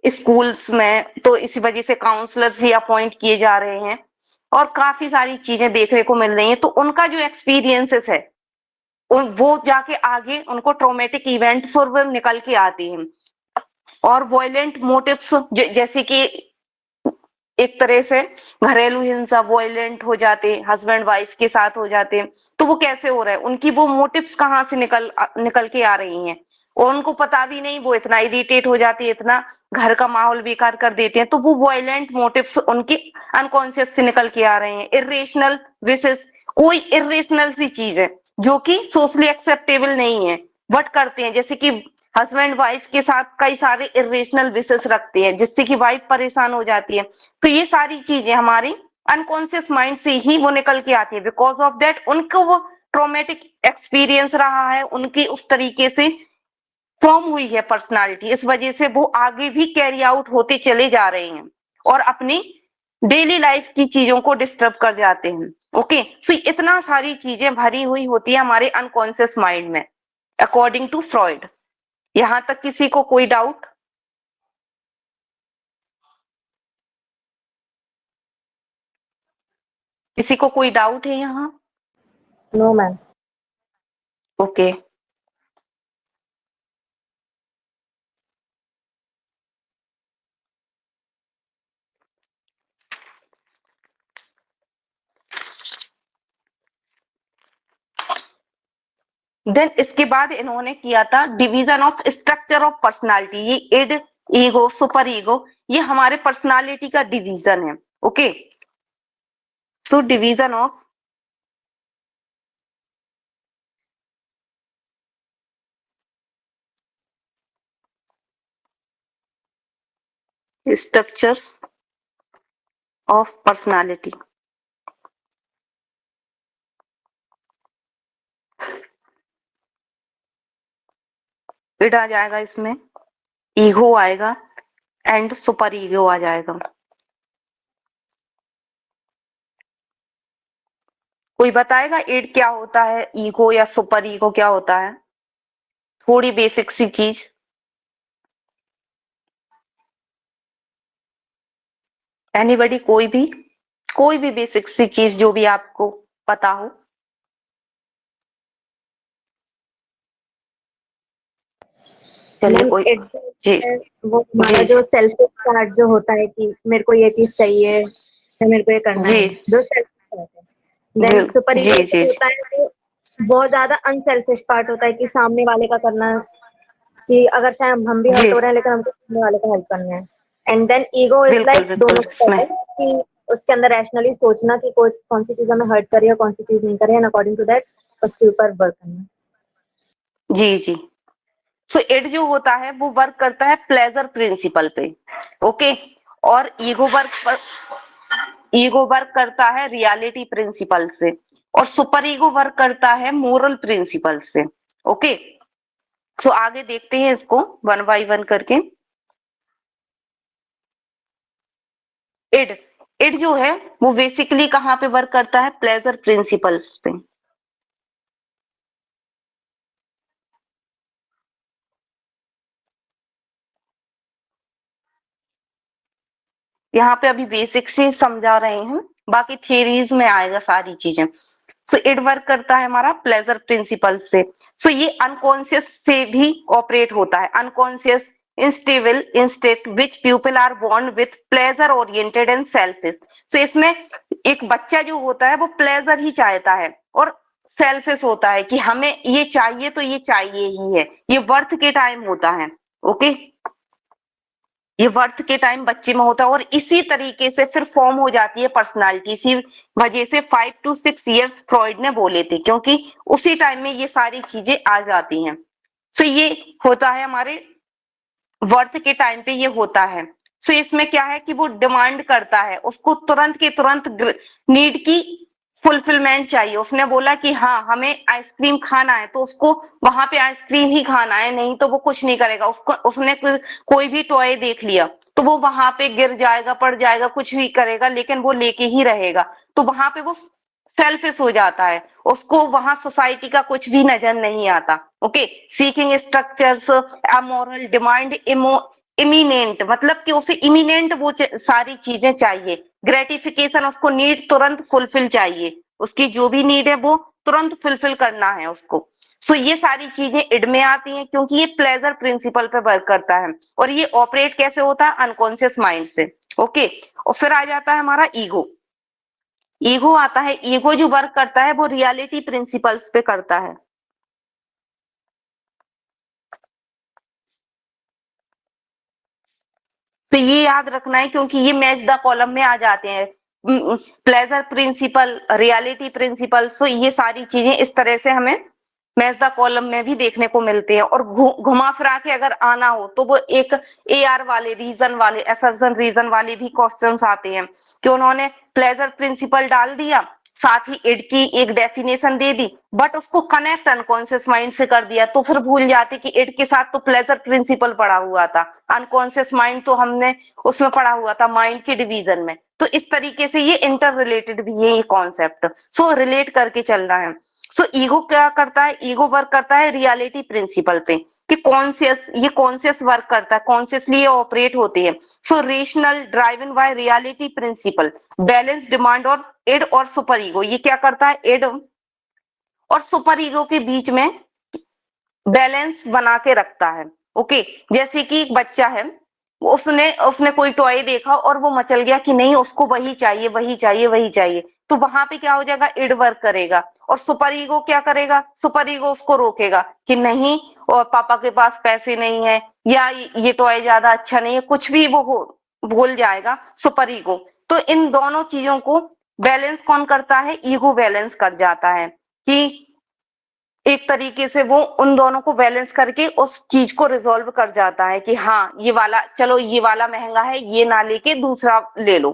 A: स्कूल्स में, तो इसी वजह से काउंसलर्स भी अपॉइंट किए जा रहे हैं और काफी सारी चीजें देखने को मिल रही हैं। तो उनका जो एक्सपीरियंसेस है वो जाके आगे उनको ट्रॉमेटिक इवेंट फिर वो निकल के आती हैं। और वॉयलेंट मोटिव्स, जैसे कि एक तरह से घरेलू हिंसा, वॉयलेंट हो जाते, हस्बैंड वाइफ के साथ हो जाते, तो वो कैसे हो रहा है, उनकी वो मोटिव्स कहाँ से निकल के आ रही हैं, और उनको पता भी नहीं, वो इतना इरिटेट हो जाती है, इतना घर का माहौल बेकार कर देते हैं, तो वो वॉयलेंट मोटिव्स उनके अनकॉन्शियस से निकल के आ रहे हैं। इरेशनल विशेस, कोई इरेशनल सी चीज है जो कि सोशली एक्सेप्टेबल नहीं है, बट करते हैं, जैसे कि हस्बैंड वाइफ के साथ कई सारे इरेशनल विशेस रखते हैं जिससे कि वाइफ परेशान हो जाती है। तो ये सारी चीजें हमारी अनकॉन्शियस माइंड से ही वो निकल के आती है। बिकॉज ऑफ दैट उनको वो ट्रॉमेटिक एक्सपीरियंस रहा है, उनकी उस तरीके से फॉर्म हुई है पर्सनालिटी, इस वजह से वो आगे भी कैरी आउट होते चले जा रहे हैं और अपनी डेली लाइफ की चीजों को डिस्टर्ब कर जाते हैं। ओके, सो इतना सारी चीजें भरी हुई होती है हमारे अनकॉन्शियस माइंड में अकॉर्डिंग टू फ्रॉइड। यहां तक किसी को कोई डाउट? किसी को कोई डाउट है यहाँ?
D: No ma'am.
A: ओके। देन इसके बाद इन्होंने किया था division of structure of personality. ये इड, ईगो, सुपर ईगो, ये हमारे पर्सनालिटी का डिवीजन है। Okay, so division of structures of personality. Id आ जाएगा, इसमें ईगो आएगा एंड सुपर ईगो आ जाएगा। कोई बताएगा इड क्या होता है, ईगो या सुपर ईगो क्या होता है? थोड़ी बेसिक सी चीज। एनीबडी, कोई भी बेसिक सी चीज जो भी आपको पता हो। चलिए
D: मैम
A: कोई।
D: इट
A: जी
D: वो हमारा
A: जी
D: जो सेल्फ स्टार्ट जो होता है कि मेरे को ये चीज चाहिए या मेरे को ये करना
A: जी
D: है, जो सेल्फ स्टार्ट है। देन सुपर ईगो
A: जी जी
D: होता है वो बहुत ज्यादा अनसेल्फिश पार्ट होता है कि सामने वाले का करना, कि अगर चाहे हम भी हर्ट
A: जी
D: हो रहे हैं लेकिन हमको सामने वाले को हेल्प करना है। एंड देन ईगो इज
A: बिल्कुल
D: लाइक
A: बिल्कुल
D: दोनों का
A: इसमें।
D: है कि उसके अंदर रैशनली सोचना कि कोई कौन सी चीज हमें हर्ट करे और कौन सी चीज नहीं करे, एंड अकॉर्डिंग टू दैट उसके ऊपर वर्क करना।
A: जी जी। सो इड जो होता है वो वर्क करता है प्लेजर प्रिंसिपल पे। ओके, और ईगो वर्क करता है रियलिटी प्रिंसिपल से, और सुपर ईगो वर्क करता है मोरल प्रिंसिपल से। ओके, सो आगे देखते हैं इसको वन बाय वन करके। इड इड जो है वो बेसिकली कहाँ पे वर्क करता है? प्लेजर प्रिंसिपल्स पे। यहाँ पे अभी बेसिक से समझा रहे हैं, बाकी थियरीज में आएगा सारी चीजें। सो इट वर्क करता है हमारा प्लेजर प्रिंसिपल से। सो ये अनकॉन्शियस से भी ऑपरेट होता है। Unconscious unstable instate which people are born with pleasure oriented and selfish. So इसमें एक बच्चा जो होता है वो प्लेजर ही चाहता है और सेल्फिश होता है कि हमें ये चाहिए तो ये चाहिए ही है। ये बर्थ के टाइम होता है। ओके, ये बर्थ के टाइम बच्चे में होता है और इसी तरीके से फिर फॉर्म हो जाती है पर्सनालिटी। इसी वजह से 5 to 6 इयर्स फ्रॉइड ने बोले थे, क्योंकि उसी टाइम में ये सारी चीजें आ जाती हैं। सो ये होता है हमारे बर्थ के टाइम पे ये होता है। सो इसमें क्या है कि वो डिमांड करता है, उसको तुरंत के तुरंत नीड की फुलफिलमेंट चाहिए। उसने बोला कि हाँ हमें आइसक्रीम खाना है, तो उसको वहां पे आइसक्रीम ही खाना है, नहीं तो वो कुछ नहीं करेगा। उसको उसने कोई भी टॉय देख लिया तो वो वहां पे गिर जाएगा, पड़ जाएगा, कुछ भी करेगा, लेकिन वो लेके ही रहेगा। तो वहां पे वो सेल्फिश हो जाता है, उसको वहां सोसाइटी का कुछ भी नजर नहीं आता। Okay, seeking structures amoral demand imminent, मतलब कि उसे इमिनेंट वो सारी चीजें चाहिए। ग्रेटिफिकेशन, उसको नीड तुरंत फुलफिल चाहिए, उसकी जो भी नीड है वो तुरंत फुलफिल करना है उसको। सो ये सारी चीजें इड में आती हैं क्योंकि ये प्लेजर प्रिंसिपल पे वर्क करता है। और ये ऑपरेट कैसे होता है? अनकॉन्शियस माइंड से। ओके, और फिर आ जाता है हमारा ईगो। ईगो आता है, ईगो जो वर्क करता है वो रियलिटी प्रिंसिपल्स पे करता है। तो ये याद रखना है क्योंकि ये मैच द कॉलम में आ जाते हैं। प्लेजर प्रिंसिपल, रियलिटी प्रिंसिपल, सो ये सारी चीजें इस तरह से हमें मैच द कॉलम में भी देखने को मिलते हैं। और घुमा फिरा के अगर आना हो तो वो एक AR वाले, रीजन वाले, असर्शन रीजन वाले भी क्वेश्चंस आते हैं कि उन्होंने प्लेजर प्रिंसिपल डाल दिया, साथ ही इड की एक डेफिनेशन दे दी, बट उसको कनेक्ट अनकॉन्शियस माइंड से कर दिया, तो फिर भूल जाते कि इड के साथ तो प्लेजर प्रिंसिपल पड़ा हुआ था, अनकॉन्शियस माइंड तो हमने उसमें पढ़ा हुआ था माइंड के डिवीजन में। तो इस तरीके से ये इंटर रिलेटेड भी है ये कॉन्सेप्ट, सो रिलेट करके चलना है। सो ईगो क्या करता है, ईगो वर्क करता है रियलिटी प्रिंसिपल पे कि कॉन्शियस वर्क करता है, कॉन्शियसली ये ऑपरेट होती है। So rational driven by reality principle, balance demand और इड और सुपर ईगो, ये क्या करता है, इड और सुपर ईगो के बीच में बैलेंस बना के रखता है। ओके, जैसे कि एक बच्चा है, उसने उसने कोई टॉय देखा और वो मचल गया कि नहीं उसको वही चाहिए वही चाहिए वही चाहिए, तो वहां पे क्या हो जाएगा, इड वर्क करेगा। और सुपर ईगो क्या करेगा, सुपर ईगो उसको रोकेगा कि नहीं, और पापा के पास पैसे नहीं है, या ये टॉय ज्यादा अच्छा नहीं है, कुछ भी वो बोल जाएगा सुपर ईगो। तो इन दोनों चीजों को बैलेंस कौन करता है, ईगो बैलेंस कर जाता है कि एक तरीके से वो उन दोनों को बैलेंस करके उस चीज को रिजॉल्व कर जाता है कि हाँ ये वाला, चलो ये वाला महंगा है, ये ना लेके दूसरा ले लो।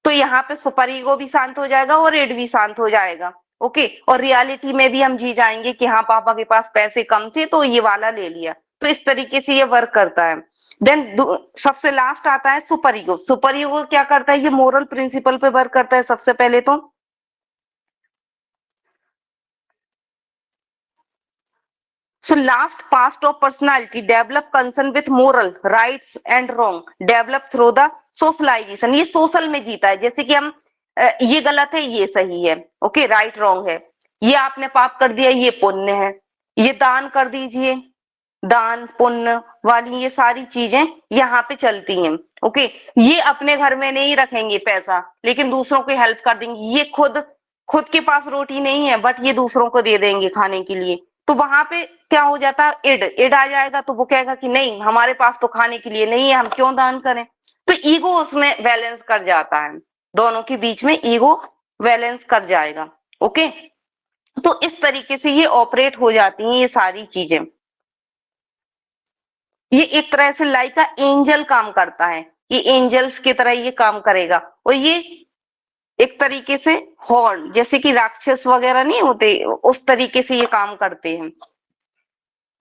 A: तो यहाँ पे सुपर ईगो भी शांत हो जाएगा और इड भी शांत हो जाएगा। ओके, और रियलिटी में भी हम जी जाएंगे कि हाँ पापा के पास पैसे कम थे तो ये वाला ले लिया। तो इस तरीके से ये वर्क करता है। देन सबसे लास्ट आता है सुपर ईगो। सुपर ईगो क्या करता है, ये मोरल प्रिंसिपल पे वर्क करता है सबसे पहले तो। So last past of personality develop concern with moral rights and wrong develop through the socialization। ये सोशल में जीता है, जैसे कि हम ये गलत है ये सही है, ओके राइट रॉन्ग है, ये आपने पाप कर दिया ये पुण्य है, ये दान कर दीजिए, दान पुण्य वाली ये सारी चीजें यहाँ पे चलती हैं। ओके, ये अपने घर में नहीं रखेंगे पैसा लेकिन दूसरों की हेल्प कर देंगे, ये खुद खुद के पास रोटी नहीं है बट ये दूसरों को दे देंगे खाने के लिए। तो वहां पे क्या हो जाता है, इड आ जाएगा। तो वो कहेगा कि नहीं हमारे पास तो खाने के लिए नहीं है, हम क्यों दान करें। तो ईगो उसमें बैलेंस कर जाता है, दोनों के बीच में ईगो बैलेंस कर जाएगा। ओके, तो इस तरीके से ये ऑपरेट हो जाती हैं ये सारी चीजें। ये एक तरह से लाइक का एंजल काम करता है, ये एंजल्स की तरह ये काम करेगा। और ये एक तरीके से हॉर्न, जैसे कि राक्षस वगैरह नहीं होते, उस तरीके से ये काम करते हैं।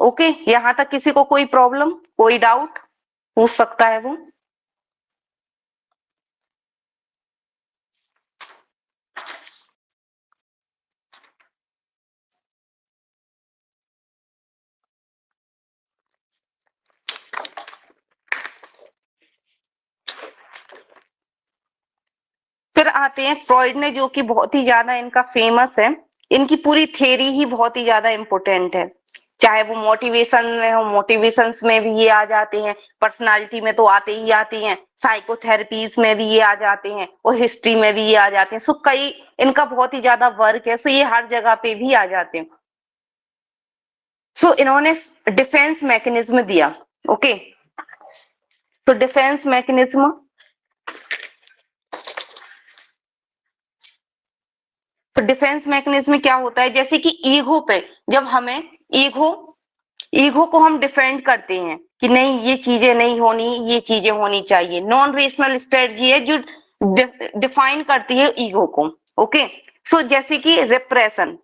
A: ओके, यहां तक किसी को कोई प्रॉब्लम कोई डाउट पूछ सकता है वो। फिर आते हैं फ्रॉइड ने, जो कि बहुत ही ज्यादा इनका फेमस है, इनकी पूरी थ्योरी ही बहुत ही ज्यादा इंपॉर्टेंट है। चाहे वो मोटिवेशन में हो, मोटिवेशंस में भी ये आ जाते हैं, पर्सनालिटी में तो आते ही आते हैं, साइकोथेरेपीज में भी ये आ जाते हैं और हिस्ट्री में भी ये आ जाते हैं। सो कई इनका बहुत ही ज्यादा वर्क है, सो ये हर जगह पे भी आ जाते हैं। सो इन्होंने डिफेंस मैकेनिज्म दिया। ओके, तो डिफेंस मैकेनिज्म, तो डिफेंस मैकेनिज्म क्या होता है, जैसे कि ईगो पे, जब हमें ईगो को हम डिफेंड करते हैं कि नहीं ये चीजें नहीं होनी, ये चीजें होनी चाहिए। नॉन रेशनल स्ट्रेटजी है जो डिफाइन करती है ईगो को। ओके, सो जैसे कि रिप्रेशन,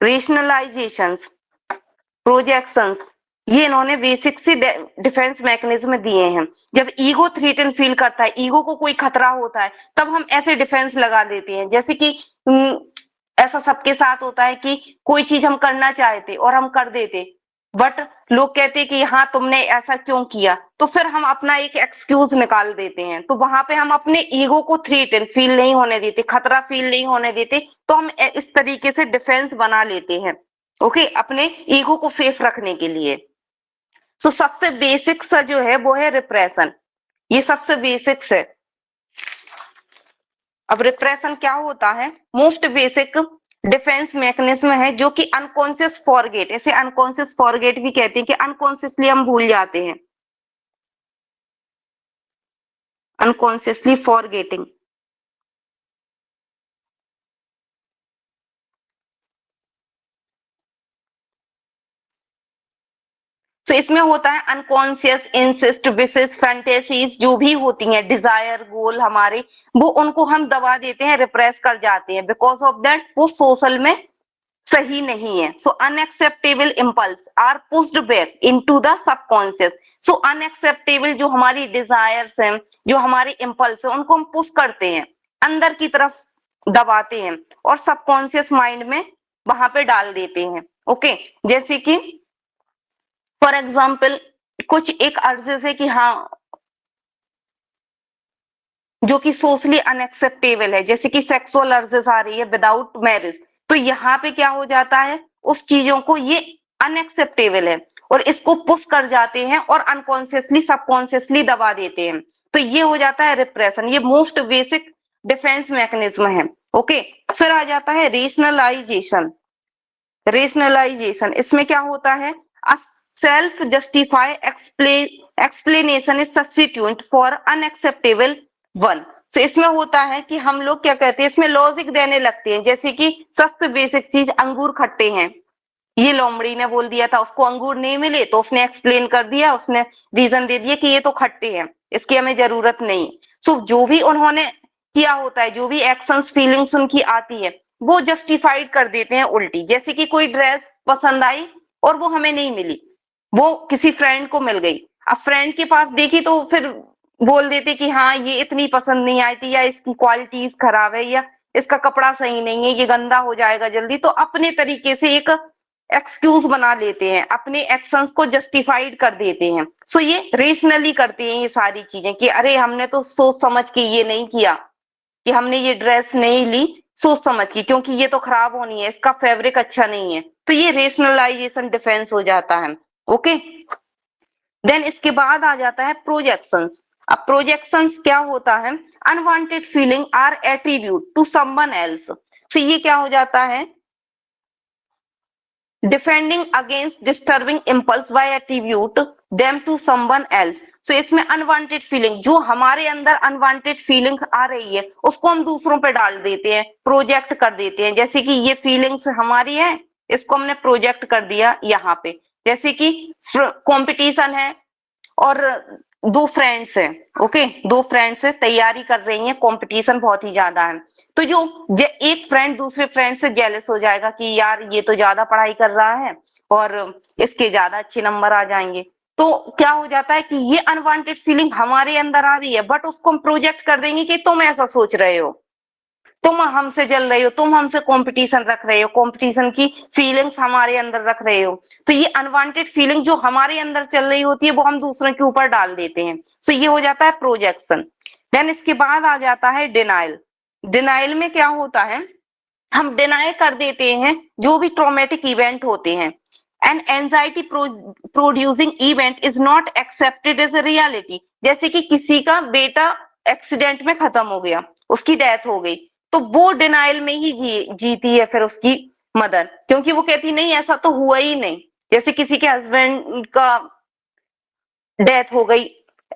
A: रेशनलाइजेशंस, प्रोजेक्शंस, ये इन्होंने बेसिक से डिफेंस मैकेनिज्म दिए हैं। जब ईगो थ्रेटन फील करता है, ईगो को कोई खतरा होता है, तब हम ऐसे डिफेंस लगा देते हैं। जैसे कि ऐसा सबके साथ होता है कि कोई चीज हम करना चाहते और हम कर देते, बट लोग कहते कि हाँ तुमने ऐसा क्यों किया, तो फिर हम अपना एक एक्सक्यूज निकाल देते हैं। तो वहां पे हम अपने ईगो को थ्रेटन फील नहीं होने देते, खतरा फील नहीं होने देते, तो हम इस तरीके से डिफेंस बना लेते हैं। ओके, अपने ईगो को सेफ रखने के लिए। सो सबसे बेसिक सा जो है वो है रिप्रेशन, ये सबसे बेसिक्स है। अब रिप्रेशन क्या होता है, मोस्ट बेसिक डिफेंस मैकेनिज्म है जो कि अनकॉन्शियस फॉरगेट, इसे अनकॉन्शियस फॉरगेट भी कहते हैं कि अनकॉन्शियसली हम भूल जाते हैं, अनकॉन्शियसली फॉरगेटिंग। तो इसमें होता है अनकॉन्शियस इंसिस्ट विशेस फैंटेसीज जो भी होती हैं, डिजायर गोल हमारे, वो उनको हम दबा देते हैं, रिप्रेस कर जाते हैं, बिकॉज ऑफ दैट वो सोशल में सही नहीं है। So unacceptable impulse are pushed back into the subconscious. So unacceptable जो हमारी डिजायर्स हैं, जो हमारे इम्पल्स हैं, उनको हम पुश करते हैं, अंदर की तरफ दबाते हैं और सबकॉन्शियस माइंड में वहां पे डाल देते हैं। ओके, जैसे कि फॉर एग्जाम्पल कुछ एक अर्जेस है कि हाँ जो कि सोशली अनएक्सेप्टेबल है, जैसे कि सेक्सुअल अर्जेस आ रही है विदाउट मैरिज, तो यहाँ पे क्या हो जाता है, उस चीजों को ये अनएक्सेप्टेबल है और इसको पुश कर जाते हैं और अनकॉन्शियसली सबकॉन्शियसली दबा देते हैं, तो ये हो जाता है रिप्रेशन। ये मोस्ट बेसिक डिफेंस मैकेनिज्म है। ओके, फिर आ जाता है रेशनलाइजेशन। रेशनलाइजेशन इसमें क्या होता है, self justify explanation is substitute for unacceptable one. तो इसमें होता है कि हम लोग क्या कहते हैं, इसमें लॉजिक देने लगते हैं, जैसे कि सबसे बेसिक चीज अंगूर खट्टे हैं, ये लोमड़ी ने बोल दिया था, उसको अंगूर नहीं मिले तो उसने एक्सप्लेन कर दिया, उसने रीजन दे दिया कि ये तो खट्टे हैं, इसकी हमें जरूरत नहीं। सो जो भी उन्होंने किया होता है, जो भी एक्शंस फीलिंग्स उनकी आती है, वो जस्टिफाइड कर देते हैं उल्टी। जैसे कि कोई ड्रेस पसंद आई और वो हमें नहीं मिली, वो किसी फ्रेंड को मिल गई, अब फ्रेंड के पास देखी तो फिर बोल देते कि हाँ ये इतनी पसंद नहीं आई थी, या इसकी क्वालिटीज खराब है, या इसका कपड़ा सही नहीं है, ये गंदा हो जाएगा जल्दी, तो अपने तरीके से एक एक्सक्यूज बना लेते हैं, अपने एक्शंस को जस्टिफाइड कर देते हैं। सो ये रेशनली करते हैं ये सारी चीजें कि अरे हमने तो सोच समझ के ये नहीं किया, कि हमने ये ड्रेस नहीं ली सोच समझ के, क्योंकि ये तो खराब होनी है, इसका फैब्रिक अच्छा नहीं है, तो ये रेशनलाइजेशन डिफेंस हो जाता है। ओके, देन इसके बाद आ जाता है प्रोजेक्शंस। अब प्रोजेक्शंस क्या होता है, unwanted feeling are attribute to someone else. तो ये क्या हो जाता है, defending against disturbing impulse by attribute them to someone else. So इसमें अनवांटेड फीलिंग, जो हमारे अंदर अनवांटेड फीलिंग आ रही है उसको हम दूसरों पे डाल देते हैं, प्रोजेक्ट कर देते हैं। जैसे कि ये फीलिंग्स हमारी है, इसको हमने प्रोजेक्ट कर दिया यहाँ पे। जैसे कि कंपटीशन है और दो फ्रेंड्स हैं, ओके, दो फ्रेंड्स है, तैयारी कर रही हैं, कंपटीशन बहुत ही ज्यादा है, तो जो एक फ्रेंड दूसरे फ्रेंड से जेलस हो जाएगा कि यार ये तो ज्यादा पढ़ाई कर रहा है और इसके ज्यादा अच्छे नंबर आ जाएंगे, तो क्या हो जाता है कि ये अनवांटेड फीलिंग हमारे अंदर आ रही है, बट उसको हम प्रोजेक्ट कर देंगे कि तुम ऐसा सोच रहे हो, तुम हमसे जल रहे हो, तुम हमसे कंपटीशन रख रहे हो, कंपटीशन की फीलिंग्स हमारे अंदर रख रहे हो, तो ये अनवांटेड फीलिंग जो हमारे अंदर चल रही होती है वो हम दूसरों के ऊपर डाल देते हैं। सो ये हो जाता है प्रोजेक्शन। देन इसके बाद आ जाता है डिनाइल। डिनाइल में क्या होता है, हम डिनाई कर देते हैं जो भी ट्रॉमेटिक इवेंट होते हैं। An anxiety producing event is not accepted as a reality. जैसे कि किसी का बेटा एक्सीडेंट में खत्म हो गया, उसकी डेथ हो गई, तो वो डिनाइल में ही जीती है फिर उसकी मदर, क्योंकि वो कहती नहीं ऐसा तो हुआ ही नहीं। जैसे किसी के हस्बैंड का डेथ हो गई,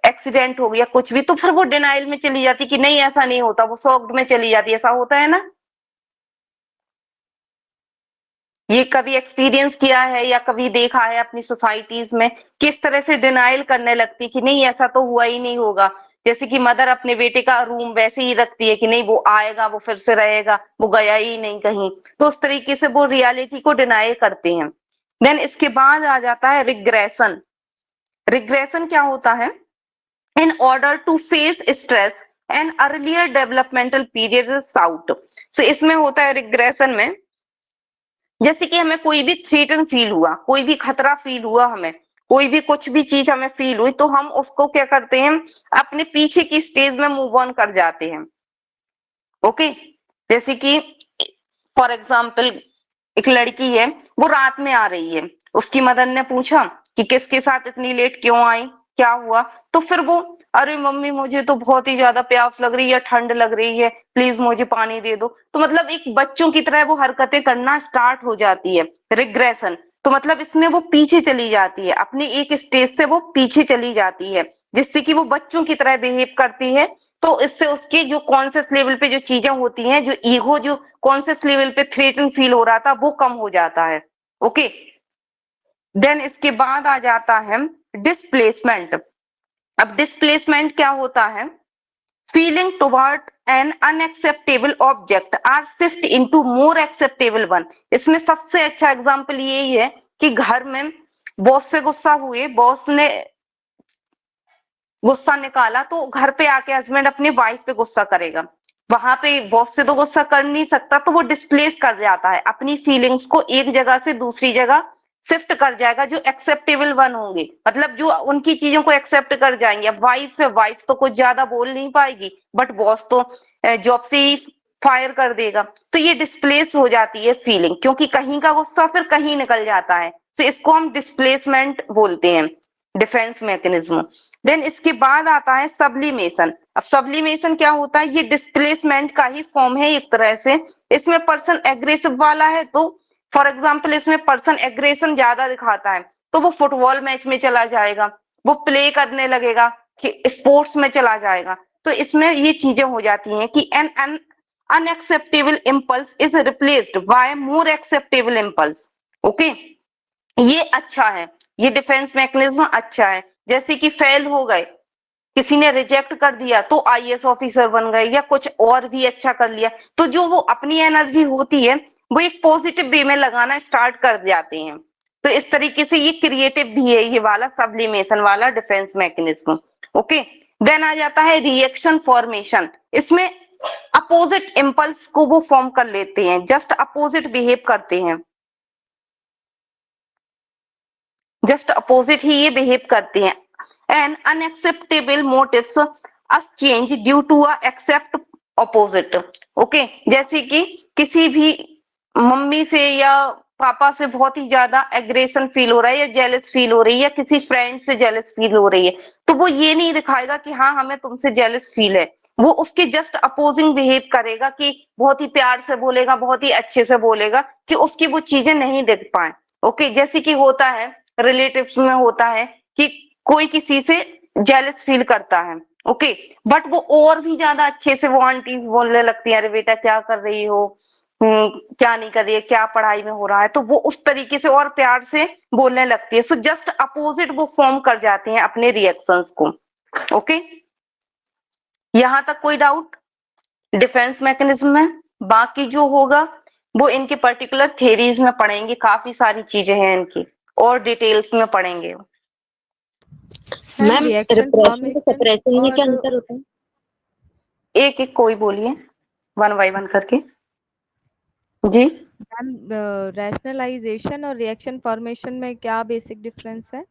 A: एक्सीडेंट हो गया, कुछ भी, तो फिर वो डिनाइल में चली जाती कि नहीं ऐसा नहीं होता, वो शॉक्ड में चली जाती, ऐसा होता है ना। ये कभी एक्सपीरियंस किया है या कभी देखा है अपनी सोसाइटीज में, किस तरह से डिनाइल करने लगती कि नहीं ऐसा तो हुआ ही नहीं होगा। जैसे कि मदर अपने बेटे का रूम वैसे ही रखती है कि नहीं वो आएगा, वो फिर से रहेगा, वो गया ही नहीं कहीं, तो उस तरीके से वो रियलिटी को डिनाई करते हैं। देन इसके बाद आ जाता है रिग्रेशन। रिग्रेशन क्या होता है, in order to face stress and earlier developmental period out. So इसमें होता है रिग्रेशन में, जैसे कि हमें कोई भी थ्रेटन फील हुआ, कोई भी खतरा फील हुआ, हमें कोई भी कुछ भी चीज हमें फील हुई, तो हम उसको क्या करते हैं, अपने पीछे की स्टेज में मूव ऑन कर जाते हैं। ओके, जैसे कि फॉर एग्जाम्पल एक लड़की है, वो रात में आ रही है, उसकी मदर ने पूछा कि किसके साथ इतनी लेट क्यों आई, क्या हुआ, तो फिर वो अरे मम्मी मुझे तो बहुत ही ज्यादा प्यास लग रही है, ठंड लग रही है, प्लीज मुझे पानी दे दो। तो मतलब एक बच्चों की तरह वो हरकतें करना स्टार्ट हो जाती है, रिग्रेशन। तो मतलब इसमें वो पीछे चली जाती है, अपनी एक स्टेज से वो पीछे चली जाती है, जिससे कि वो बच्चों की तरह बिहेव करती है। तो इससे उसके जो कॉन्शियस लेवल पे जो चीजें होती हैं, जो ईगो जो कॉन्शियस लेवल पे थ्रेटन फील हो रहा था वो कम हो जाता है। ओके, देन इसके बाद आ जाता है डिस्प्लेसमेंट। अब डिस्प्लेसमेंट क्या होता है, feeling toward an unacceptable object are shift into more acceptable one. इसमें सबसे अच्छा एग्जांपल यही है कि घर में बॉस से गुस्सा हुए, बॉस ने गुस्सा निकाला, तो घर पे आके हस्बैंड अपनी वाइफ पे गुस्सा करेगा, वहां पे बॉस से तो गुस्सा कर नहीं सकता, तो वो डिस्प्लेस कर जाता है, अपनी फीलिंग्स को एक जगह से दूसरी जगह शिफ्ट कर जाएगा, जो एक्सेप्टेबल वन होंगे, मतलब जो उनकी चीजों को एक्सेप्ट कर जाएंगे। अब वाइफ है, वाइफ तो कुछ ज्यादा बोल नहीं पाएगी, बट बॉस तो जॉब से ही फायर कर देगा, तो ये डिस्प्लेस हो जाती है फीलिंग, क्योंकि कहीं का गुस्सा फिर कहीं निकल जाता है, तो इसको हम डिस्प्लेसमेंट बोलते हैं, डिफेंस मैकेनिज्म। देन इसके बाद आता है सब्लिमेशन। अब सब्लिमेशन क्या होता है, ये डिस्प्लेसमेंट का ही फॉर्म है एक तरह से। इसमें पर्सन एग्रेसिव वाला है, तो फॉर एग्जाम्पल इसमें पर्सन एग्रेशन ज्यादा दिखाता है, तो वो फुटबॉल मैच में चला जाएगा, वो प्ले करने लगेगा, स्पोर्ट्स में चला जाएगा। तो इसमें ये चीजें हो जाती हैं कि an unacceptable impulse is replaced by more acceptable impulse. Okay, ये अच्छा है, ये डिफेंस मैकेनिज्म अच्छा है। जैसे कि फेल हो गए, किसी ने रिजेक्ट कर दिया, तो आईएएस ऑफिसर बन गए या कुछ और भी अच्छा कर लिया, तो जो वो अपनी एनर्जी होती है वो एक पॉजिटिव वे में लगाना स्टार्ट कर जाते हैं। तो इस तरीके से ये क्रिएटिव भी है, ये वाला सब्लिमेशन वाला डिफेंस मैकेनिज्म। ओके, देन आ जाता है रिएक्शन फॉर्मेशन। इसमें अपोजिट इम्पल्स को वो फॉर्म कर लेते हैं, जस्ट अपोजिट बिहेव करते हैं, जस्ट अपोजिट ही ये बिहेव करते हैं। And unacceptable motives us change due to a except opposite. Okay, जैसे कि किसी भी मम्मी से या पापा से बहुत ही ज्यादा एग्रेशन फील हो रहा है, या जेलस फील हो रही है, या किसी फ्रेंड से जेलस फील हो रही है, तो वो ये नहीं दिखाएगा कि हाँ हमें तुमसे जेलस फील है, वो उसके जस्ट अपोजिंग बिहेव करेगा, कि बहुत ही प्यार से बोलेगा, बहुत ही अच्छे से बोलेगा, कि उसकी वो चीजें नहीं दिख पाए। ओके, जैसे कि होता है रिलेटिव्स में, होता है कि कोई किसी से जेलस फील करता है, ओके, बट वो और भी ज्यादा अच्छे से वो आंटीज बोलने लगती है, अरे बेटा क्या कर रही हो, क्या नहीं कर रही है, क्या पढ़ाई में हो रहा है, तो वो उस तरीके से और प्यार से बोलने लगती है। सो जस्ट अपोजिट वो फॉर्म कर जाते हैं अपने रिएक्शंस को। ओके, यहां तक कोई डाउट डिफेंस मैकेनिज्म में? बाकी जो होगा वो इनके पर्टिकुलर थ्योरीज में पढ़ेंगे, काफी सारी चीजें हैं इनकी, और डिटेल्स में पढ़ेंगे।
D: मैम
B: रिएक्शन
D: रिप्रेशन तो
B: फॉर्मेशन
D: सप्रेशन में क्या
B: और
D: अंतर होता है?
A: एक एक कोई बोलिए, वन बाय वन करके। जी,
B: मैम रैशनलाइजेशन और रिएक्शन फॉर्मेशन में क्या बेसिक डिफरेंस है?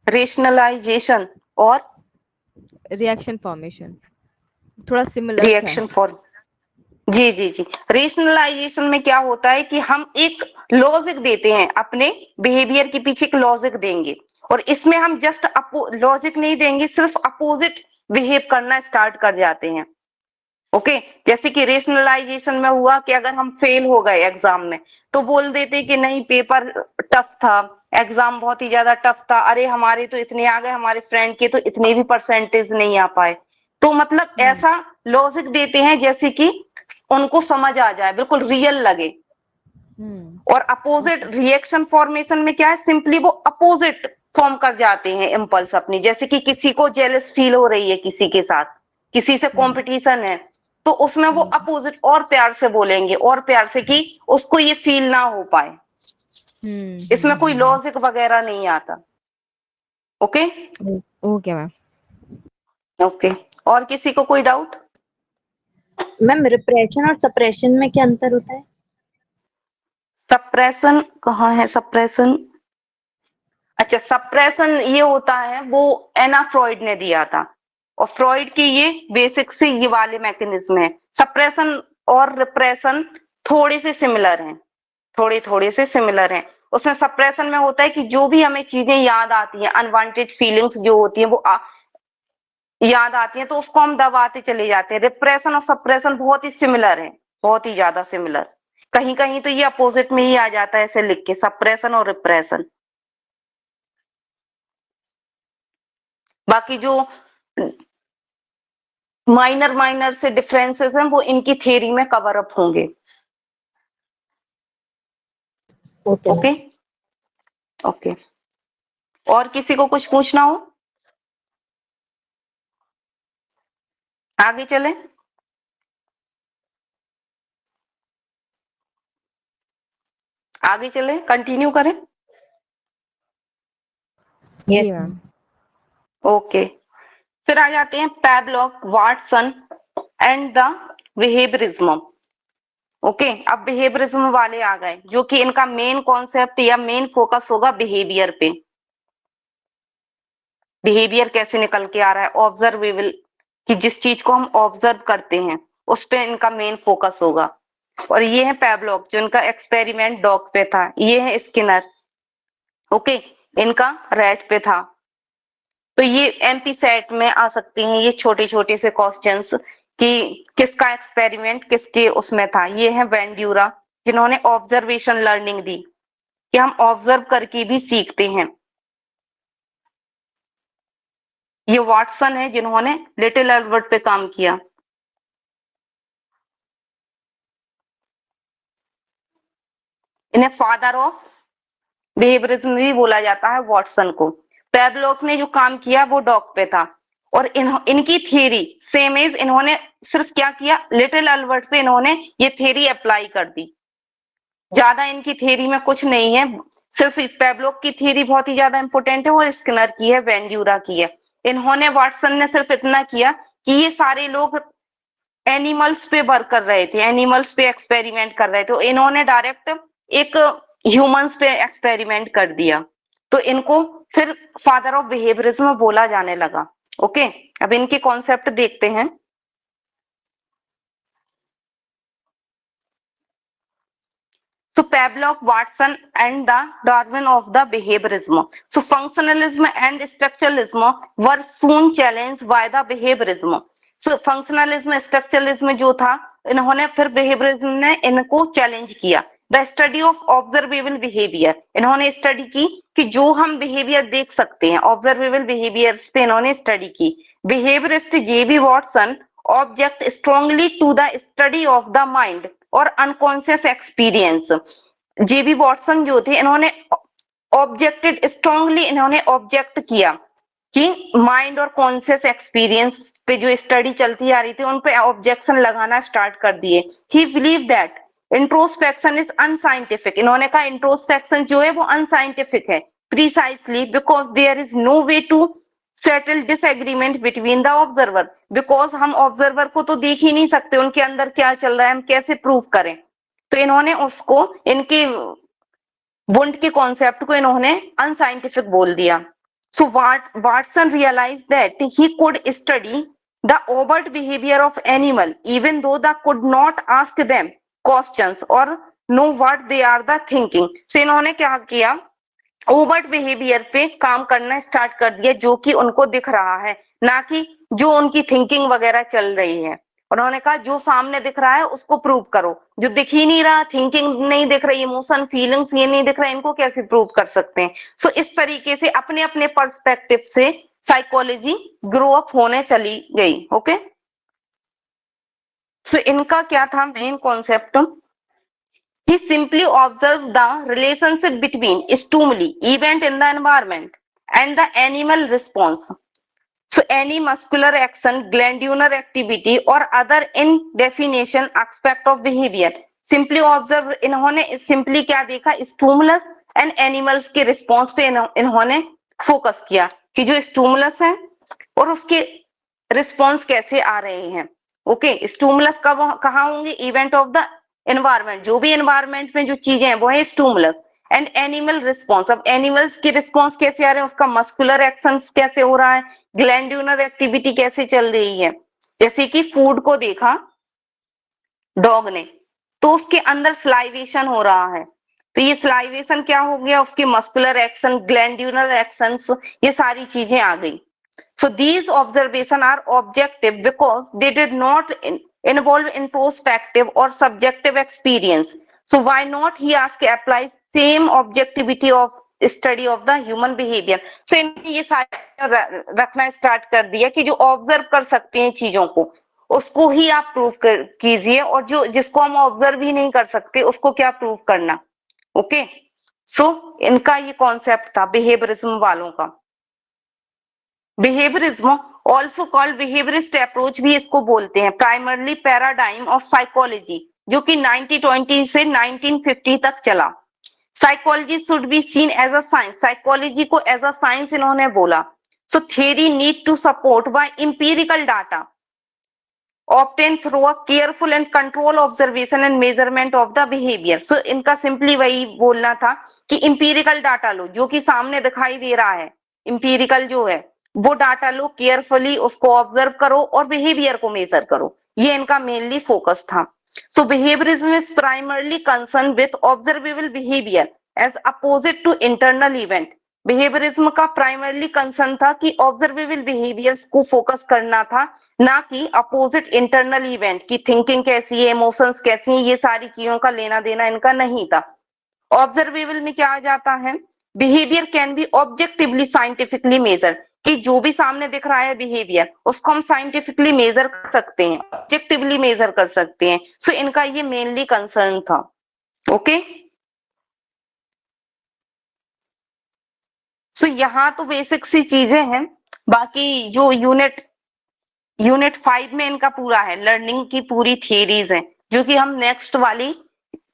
A: रेशनलाइजेशन और
B: रिएक्शन फॉर्मेशन थोड़ा सिमिलर है।
A: रिएक्शन फॉर, जी जी जी, रेशनलाइजेशन में क्या होता है कि हम एक लॉजिक देते हैं, अपने बिहेवियर के पीछे एक लॉजिक देंगे, और इसमें हम जस्ट लॉजिक नहीं देंगे, सिर्फ अपोजिट बिहेव करना स्टार्ट कर जाते हैं। ओके, जैसे कि रेशनलाइजेशन में हुआ कि अगर हम फेल हो गए एग्जाम में, तो बोल देते कि नहीं पेपर टफ था, एग्जाम बहुत ही ज्यादा टफ था, अरे हमारे तो इतने आ गए, हमारे फ्रेंड के तो इतने भी परसेंटेज नहीं आ पाए। तो मतलब ऐसा लॉजिक देते हैं जैसे कि उनको समझ आ जाए, बिल्कुल रियल लगे। और अपोजिट रिएक्शन फॉर्मेशन में क्या है, सिंपली वो अपोजिट फॉर्म कर जाते हैं इम्पल्स अपनी, जैसे कि किसी को जेलस फील हो रही है किसी के साथ, किसी से कंपटीशन है, तो उसमें वो अपोजिट और प्यार से बोलेंगे, और प्यार से, कि उसको ये फील ना हो पाए। इसमें कोई लॉजिक वगैरह नहीं आता। Okay
B: okay ma'am.
A: ओके, और किसी को कोई डाउट?
D: मैम रिप्रेशन और सप्रेशन में क्या अंतर होता है?
A: सप्रेशन कहाँ है, सप्रेशन, अच्छा सप्रेशन ये होता है, वो एना फ्रॉइड ने दिया था, और फ्रॉइड के ये बेसिक से ये वाले मैकेनिज्म है। सप्रेशन और रिप्रेशन थोड़े से सिमिलर हैं, थोड़े थोड़े से सिमिलर हैं। उसमें सप्रेशन में होता है कि जो भी हमें चीजें याद आती हैं, अनवांटेड फीलिंग्स जो होती हैं वो याद आती हैं, तो उसको हम दबाते चले जाते हैं। रिप्रेशन और सप्रेशन बहुत ही सिमिलर है, बहुत ही ज्यादा सिमिलर। कहीं कहीं तो ये अपोजिट में ही आ जाता है, ऐसे लिख के, सप्रेशन और रिप्रेशन। बाकी जो माइनर माइनर से डिफरेंसेस हैं वो इनकी थ्योरी में कवर अप होंगे। ओके ओके, और किसी को कुछ पूछना हो? आगे चलें, आगे चलें, कंटिन्यू करें।
B: जी मैम।
A: ओके, फिर आ जाते हैं Pavlov, Watson and the behaviourism. Okay, अब बिहेवियरिज्म वाले आ गए, जो कि इनका मेन कॉन्सेप्ट या मेन फोकस होगा बिहेवियर पे। बिहेवियर कैसे निकल के आ रहा है, ऑब्जर्वेबल, कि जिस चीज को हम ऑब्जर्व करते हैं उस पे इनका मेन फोकस होगा। और ये है पैवलोव, जो इनका एक्सपेरिमेंट डॉग पे था। ये है स्किनर, ओके, इनका रैट पे था। तो ये एमपी सेट में आ सकती हैं ये छोटे छोटे से क्वेश्चंस कि किसका एक्सपेरिमेंट किसके उसमें था। ये है वेंड्यूरा, जिन्होंने ऑब्जर्वेशन लर्निंग दी कि हम ऑब्जर्व करके भी सीखते हैं। ये वाटसन है, जिन्होंने लिटिल एल्बर्ट पे काम किया। इन्हें फादर ऑफ बिहेवियरिज्म भी बोला जाता है, वाटसन को। पैवलोव ने जो काम किया वो डॉग पे था, और इनकी थ्योरी सेम एज, इन्होंने सिर्फ क्या किया, लिटिल एल्बर्ट पे इन्होंने ये थ्योरी अप्लाई कर दी। ज्यादा इनकी थ्योरी में कुछ नहीं है, सिर्फ पैवलोव की थ्योरी बहुत ही ज्यादा इंपॉर्टेंट है, और स्किनर की है, वेंड्यूरा की है। इन्होंने, वाटसन ने सिर्फ इतना किया कि ये सारे लोग एनिमल्स पे वर्क कर रहे थे, एनिमल्स पे एक्सपेरिमेंट कर रहे थे, तो इन्होंने डायरेक्ट एक ह्यूमंस पे एक्सपेरिमेंट कर दिया। तो इनको फिर फादर ऑफ बिहेवियरिज्म बोला जाने लगा। ओके, अब इनके कॉन्सेप्ट देखते हैं। So Pavlov, Watson, and the Darwin of the behaviorism. So functionalism and structuralism were soon challenged by the behaviorism. So functionalism, structuralism जो था, इन्होंने फिर behaviorism ने इनको चैलेंज किया। The study of observable behaviour, इन्होंने स्टडी की कि जो हम बिहेवियर देख सकते हैं, ऑब्जर्वेबल बिहेवियर्स पे इन्होंने स्टडी की। Behaviourist J B Watson object strongly to the study of the mind और अनकॉन्शियस एक्सपीरियंस। जेबी वॉटसन जो थे, इन्होंने ऑब्जेक्टेड स्ट्रांगली, इन्होंने ऑब्जेक्ट किया कि माइंड और कॉन्शियस एक्सपीरियंस पे जो स्टडी चलती आ रही थी उन पे ऑब्जेक्शन लगाना स्टार्ट कर दिए। He believe that introspection is unscientific, इन्होंने कहा इंट्रोस्पेक्शन जो है वो अनसाइंटिफिक है, precisely because there is no way to settle disagreement between the observer, because हम ऑब्जर्वर को तो देख ही नहीं सकते उनके अंदर क्या चल रहा है, हम कैसे प्रूव करें। तो इन्होंने उसको, इनके वुंड के कॉन्सेप्ट को इन्होंने अनसाइंटिफिक बोल दिया। So Watson realise that he could study the overt behaviour of animal even though the could not ask them questions और know what they are the thinking. So इन्होंने क्या किया, ओवर्ट बिहेवियर पे काम करना स्टार्ट कर दिया, जो कि उनको दिख रहा है, ना कि जो उनकी थिंकिंग वगैरह चल रही है। उन्होंने कहा जो सामने दिख रहा है उसको प्रूव करो, जो दिख ही नहीं रहा, थिंकिंग नहीं दिख रही, इमोशन फीलिंग्स ये नहीं दिख रहा, इनको कैसे प्रूव कर सकते हैं। सो इस तरीके से अपने अपने पर्सपेक्टिव से साइकोलॉजी ग्रो अप होने चली गई। ओके, सो इनका क्या था main concept, he simply observed the relationship between stimuli event in the environment and the animal response. So any muscular action, glandular activity or other in definition aspect of behavior simply observe, इन्होंने simply क्या देखा, stimulus and animals के response पे इन्होंने focus किया कि जो stimulus है और उसके response कैसे आ रहे हैं। ओके, स्टिमुलस कहाँ होंगे, इवेंट ऑफ द एनवायरमेंट, जो भी एनवायरमेंट में जो चीजें हैं वो है स्टिमुलस, एंड एनिमल रिस्पॉन्स, अब एनिमल्स की रिस्पॉन्स कैसे आ रहे हैं, उसका मस्कुलर एक्शंस कैसे हो रहा है, ग्लैंड्यूलर एक्टिविटी कैसे चल रही है। जैसे कि फूड को देखा डॉग ने, तो उसके अंदर स्लाइवेशन हो रहा है, तो ये स्लाइवेशन क्या हो गया, उसके मस्कुलर एक्शन, ग्लैंड्यूलर एक्शंस, ये सारी चीजें आ गई। So these observations are objective because they did not involve introspective or subjective experience. So why not, he asked, apply same objectivity of study of the human behavior. So इन्होंने ये सारा रखना start कर दिया कि जो ऑब्जर्व कर सकते हैं चीजों को उसको ही आप प्रूव कीजिए, और जो जिसको हम ऑब्जर्व ही नहीं कर सकते उसको क्या प्रूव करना। ओके, सो इनका ये कॉन्सेप्ट था बिहेवियरिज्म वालों का। Behaviourism also called behaviourist approach भी इसको बोलते हैं, प्राइमरली पैराडाइम ऑफ साइकोलॉजी, जो कि 1920 से 1950 तक चला। Psychology should be seen as a science, psychology को एज अ साइंस इन्होंने बोला। So theory need to support by empirical data obtained through a careful and control observation and measurement of the behavior. So इनका simply वही बोलना था कि empirical data लो, जो कि सामने दिखाई दे रहा है, इंपीरिकल जो है वो डाटा लो, केयरफुली उसको ऑब्जर्व करो और बिहेवियर को मेजर करो, ये इनका मेनली फोकस था. So behaviorism is primarily concerned with observable behavior as opposite to internal event. Behaviourism का प्राइमरली कंसर्न था कि ऑब्जर्वेबल बिहेवियर्स को फोकस करना था, ना कि अपोजिट इंटरनल इवेंट की थिंकिंग कैसी है, इमोशंस कैसी हैं, ये सारी चीजों का लेना देना इनका नहीं था. ऑब्जर्वेबल में क्या आ जाता है, behaviour can be objectively scientifically measure, कि जो भी सामने दिख रहा है बिहेवियर उसको हम साइंटिफिकली मेजर कर सकते हैं, ऑब्जेक्टिवली मेजर कर सकते हैं. सो इनका ये मेनली कंसर्न था. ओके सो यहाँ तो बेसिक सी चीजें हैं, बाकी जो यूनिट 5 में इनका पूरा है, लर्निंग की पूरी थियरीज हैं, जो कि हम नेक्स्ट वाली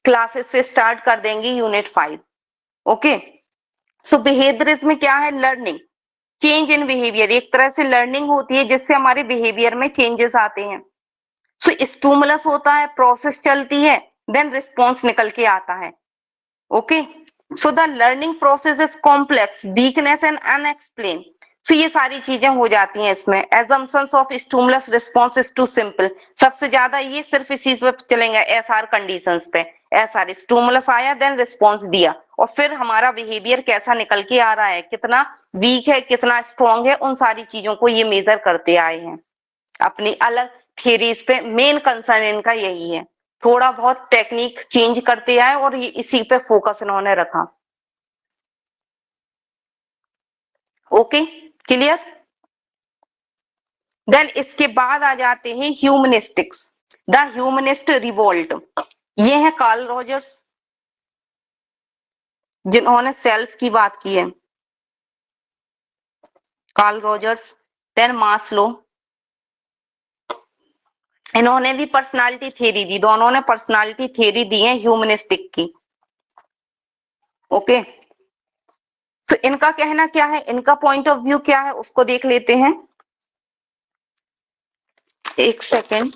A: क्लासेस से स्टार्ट कर देंगे यूनिट 5. ओके सो बिहेवियरिज्म में क्या है, लर्निंग, चेंज इन बिहेवियर, एक तरह से लर्निंग होती है जिससे हमारे बिहेवियर में चेंजेस आते हैं. सो स्टिमुलस होता है, प्रोसेस चलती है, देन रिस्पॉन्स निकल के आता है. Okay so the learning process is complex, weakness and unexplain. So ये सारी चीजें हो जाती हैं इसमें. Assumptions of stimulus response is too simple, सबसे ज्यादा ये सिर्फ इसी पे चलेंगे, एसआर कंडीशंस पे. एसआर स्टिमुलस आया, देन रिस्पॉन्स दिया, और फिर हमारा बिहेवियर कैसा निकल के आ रहा है, कितना वीक है, कितना स्ट्रॉन्ग है, उन सारी चीजों को ये मेजर करते आए हैं अपनी अलग थियरीज पे. मेन कंसर्न इनका यही है, थोड़ा बहुत टेक्निक चेंज करते आए और ये इसी पे फोकस इन्होंने रखा. Okay clear. देन इसके बाद आ जाते हैं ह्यूमनिस्टिक्स, द ह्यूमनिस्ट रिवोल्ट. ये है कार्ल रॉजर्स, जिन्होंने सेल्फ की बात की है, कार्ल रॉजर्स. देन मास्लो, इन्होंने भी पर्सनालिटी थ्योरी दी, दोनों ने पर्सनालिटी थ्योरी दी है ह्यूमनिस्टिक की. ओके तो इनका कहना क्या है, इनका पॉइंट ऑफ व्यू क्या है, उसको देख लेते हैं. एक सेकेंड.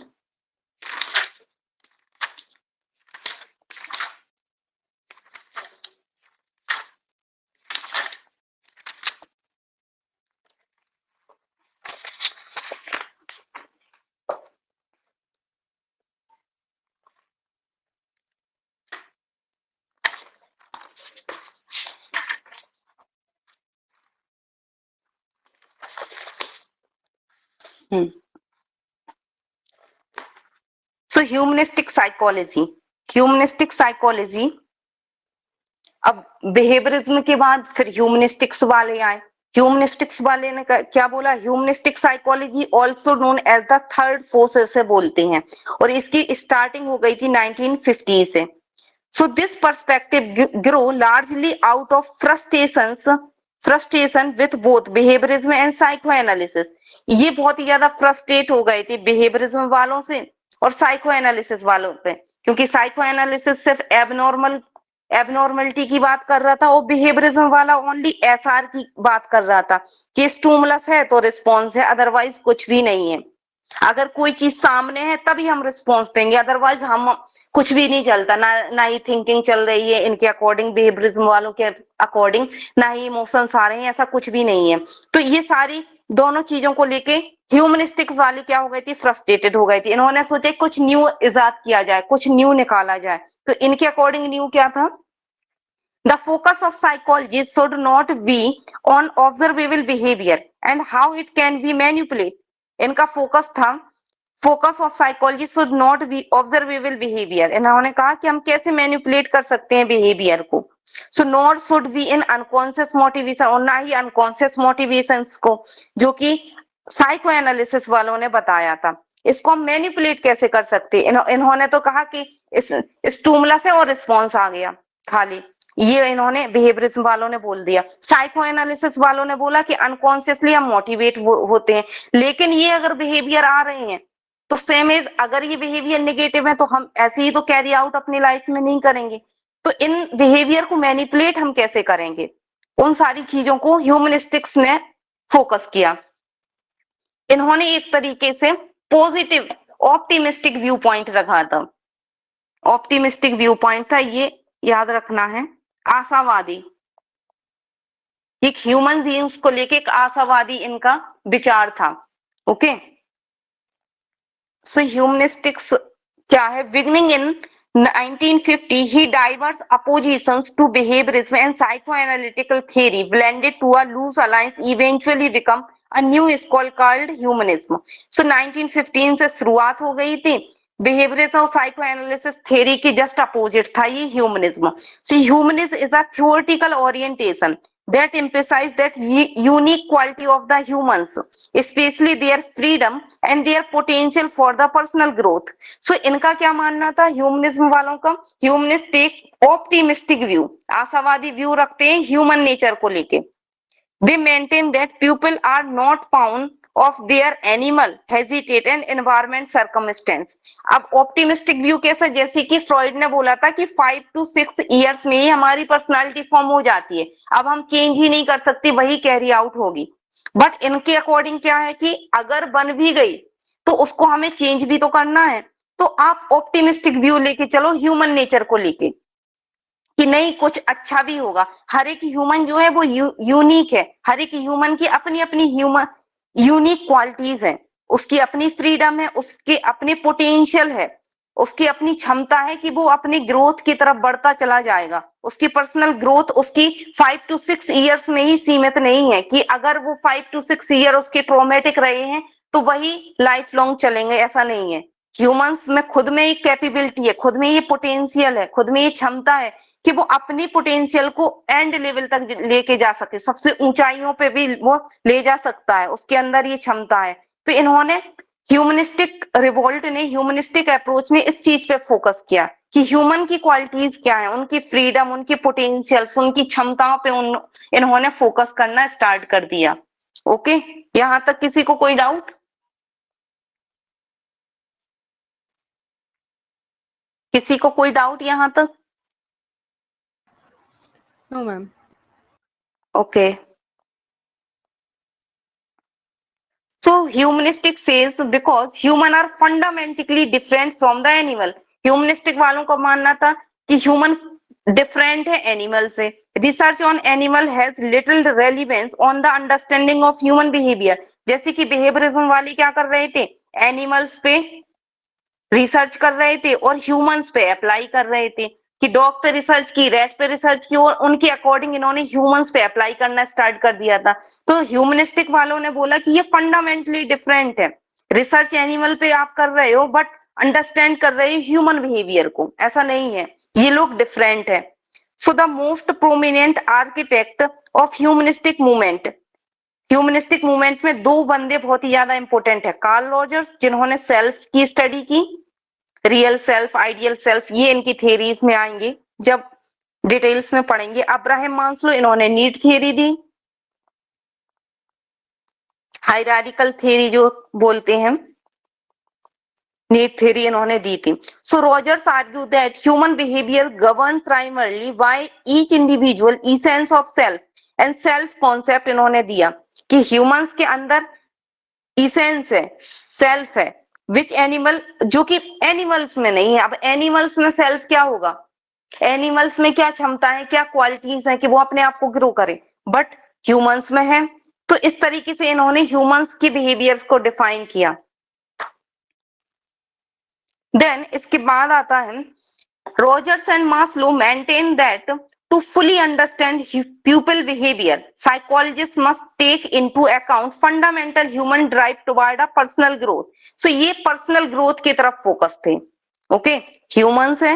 A: सो ह्यूमनिस्टिक साइकोलॉजी, ह्यूमनिस्टिक साइकोलॉजी, अब बिहेवियरिज्म के बाद फिर ह्यूमनिस्टिक्स वाले आए. ह्यूमनिस्टिक्स वाले ने क्या बोला, humanistic psychology also known as the third force से बोलते हैं, और इसकी स्टार्टिंग हो गई थी 1950 से. So this perspective grow largely out of frustration with both behaviourism and psycho analysis. ये बहुत ही ज्यादा फ्रस्ट्रेट हो गए थे बिहेवियरिज्म वालों से और साइको एनालिसिस वालों पे, क्योंकि साइको एनालिसिस सिर्फ एबनॉर्मलिटी की बात कर रहा था और बिहेवियरिज्म वाला ओनली एसआर की बात कर रहा था कि स्टिमुलस है तो रिस्पॉन्स है, अदरवाइज कुछ भी नहीं है. अगर कोई चीज सामने है तभी हम रिस्पॉन्स देंगे, अदरवाइज हम कुछ भी नहीं चलता, ना ही थिंकिंग चल रही है इनके अकॉर्डिंग, बिहेवियरिज्म वालों के अकॉर्डिंग, ना ही इमोशंस आ रहे हैं, ऐसा कुछ भी नहीं है. तो ये सारी दोनों चीजों को लेके ह्यूमनिस्टिक वाली क्या हो गई थी, फ्रस्ट्रेटेड हो गई थी. इन्होंने सोचा कुछ न्यू इजाद किया जाए, कुछ न्यू निकाला जाए. तो इनके अकॉर्डिंग न्यू क्या था, the focus of psychology should not be on observable behaviour and how it can be manipulate. इनका फोकस था, focus of psychology should not be observable behaviour. इन्होंने कहा कि हम कैसे मैनिपुलेट कर सकते हैं बिहेवियर को. So not should be in unconscious motivation, और ना ही अनकॉन्शियस मोटिवेशंस को, जो कि साइको एनालिसिस वालों ने बताया था. इसको हम मैनिपुलेट कैसे कर सकते. इन्होंने तो कहा कि इस स्टिमुलस है और रिस्पॉन्स आ गया खाली, ये इन्होंने बिहेवियरिज्म वालों ने बोल दिया. साइको एनालिसिस वालों ने बोला कि अनकॉन्शियसली हम मोटिवेट होते हैं, लेकिन ये अगर बिहेवियर आ रहे हैं तो सेम एज, अगर ये बिहेवियर नेगेटिव है तो हम ऐसे ही तो कैरी आउट अपनी लाइफ में नहीं करेंगे. तो इन बिहेवियर को मैनिपुलेट हम कैसे करेंगे, उन सारी चीजों को ह्यूमनिस्टिक्स ने फोकस किया. इन्होंने एक तरीके से पॉजिटिव ऑप्टिमिस्टिक व्यू पॉइंट रखा था। ऑप्टिमिस्टिक व्यू पॉइंट था, ये याद रखना है। आशावादी, एक ह्यूमन बीइंग्स को लेके एक आशावादी इनका विचार था। ओके, सो ह्यूमनिस्टिक्स क्या है? Beginning in 1950 he diverse oppositions to behaviorism and psychoanalytical theory blended to a loose alliance eventually become a new school called humanism. So 1915 से शुरुआत हो गई थी। बिहेवियरिज्म और साइको एनालिसिस थ्योरी की जस्ट अपोजिट था ये humanism. So humanism is a theoretical orientation that emphasize that unique quality of the humans, especially their freedom and their potential for the personal growth. So इनका क्या मानना था humanism वालों का? Humanist एक ऑप्टिमिस्टिक व्यू, आशावादी व्यू रखते हैं ह्यूमन नेचर को लेके। They maintain that people are not bound of their animal, habitat and environment circumstance. अब ऑप्टिमिस्टिक व्यू कैसा? जैसे कि फ्रॉइड ने बोला था कि 5 to 6 इयर्स में ही हमारी पर्सनालिटी फॉर्म हो जाती है, अब हम चेंज ही नहीं कर सकते, वही कैरी आउट होगी। बट इनके अकॉर्डिंग क्या है कि अगर बन भी गई तो उसको हमें चेंज भी तो करना है। तो आप ऑप्टिमिस्टिक व्यू लेके चलो ह्यूमन नेचर को लेके कि नहीं कुछ अच्छा भी होगा। हर एक ह्यूमन जो है वो यूनिक है, हर एक ह्यूमन की अपनी अपनी ह्यूमन यूनिक क्वालिटीज है, उसकी अपनी फ्रीडम है, उसके अपने पोटेंशियल है, उसकी अपनी क्षमता है कि वो अपनी ग्रोथ की तरफ बढ़ता चला जाएगा। उसकी पर्सनल ग्रोथ उसकी 5 to 6 इयर्स में ही सीमित नहीं है कि अगर वो 5 to 6 ईयर उसके ट्रॉमेटिक रहे हैं तो वही लाइफ लॉन्ग चलेंगे, ऐसा नहीं है। ह्यूमंस में खुद में ये कैपेबिलिटी है, खुद में ये पोटेंशियल है, खुद में ये क्षमता है कि वो अपनी पोटेंशियल को एंड लेवल तक लेके जा सके, सबसे ऊंचाइयों पे भी वो ले जा सकता है, उसके अंदर ये क्षमता है। तो इन्होंने ह्यूमनिस्टिक रिवोल्ट ने, ह्यूमनिस्टिक अप्रोच ने इस चीज पे फोकस किया कि ह्यूमन की क्वालिटीज क्या है, उनकी फ्रीडम, उनकी पोटेंशियल्स, उनकी क्षमताओं पे इन्होंने फोकस करना स्टार्ट कर दिया। ओके, यहां तक किसी को कोई डाउट? किसी को कोई डाउट यहां तक?
B: No, ma'am.
A: Okay. So humanistic says because human are fundamentally different from the animal. Humanistic वालों को मानना था कि human different है animal से। Research on animal has little relevance on the understanding of human behavior. जैसे कि behaviorism वाले क्या कर रहे थे? Animals पे रिसर्च कर रहे थे और ह्यूमंस पे अप्लाई कर रहे थे कि डॉग पे रिसर्च की, रैट पे रिसर्च की और उनके अकॉर्डिंग इन्होंने ह्यूमंस पे अप्लाई करना स्टार्ट कर दिया था। तो ह्यूमनिस्टिक वालों ने बोला कि ये फंडामेंटली डिफरेंट है, रिसर्च एनिमल पे आप कर रहे हो बट अंडरस्टैंड कर रहे हो ह्यूमन बिहेवियर को, ऐसा नहीं है, ये लोग डिफरेंट है। So the most prominent architect of humanistic movement, humanistic movement में दो बंदे बहुत ही ज्यादा इंपॉर्टेंट है। कार्ल रॉजर्स जिन्होंने सेल्फ की स्टडी की, रियल सेल्फ, आइडियल सेल्फ, ये इनकी थ्योरीज में आएंगे जब डिटेल्स में पढ़ेंगे। अब्राहम मास्लो, इन्होंने नीड थ्योरी दी, हायरार्किकल थ्योरी जो बोलते हैं, नीड थ्योरी इन्होंने दी थी। So Rogers argue that human behaviour govern primarily by each individual essence of self and self concept इन्होंने दिया कि ह्यूमंस के अंदर इसेंस है, सेल्फ है, विच एनिमल, जो कि एनिमल्स में नहीं है। अब एनिमल्स में सेल्फ क्या होगा? एनिमल्स में क्या क्षमता है, क्या क्वालिटीज है कि वो अपने आप को ग्रो करे, बट ह्यूमंस में है। तो इस तरीके से इन्होंने ह्यूमंस की बिहेवियर्स को डिफाइन किया। देन इसके बाद आता है Rogers and Maslow maintain that to fully understand pupil behavior, psychologists must take into account fundamental human drive toward a personal growth. So ये personal growth की तरफ फोकस थे। ओके, ह्यूमंस है,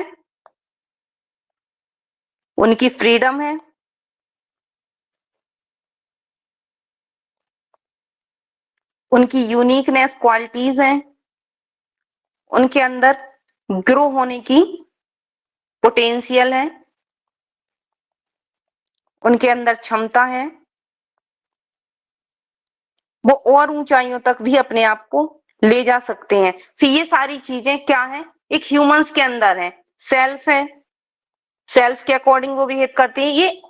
A: उनकी फ्रीडम है, उनकी यूनिकनेस क्वालिटीज हैं, उनके अंदर ग्रो होने की पोटेंशियल है, उनके अंदर क्षमता है, वो और ऊंचाइयों तक भी अपने आप को ले जा सकते हैं। तो ये सारी चीजें क्या है? एक ह्यूमंस के अंदर है, सेल्फ है, सेल्फ के अकॉर्डिंग वो बिहेव करते हैं, ये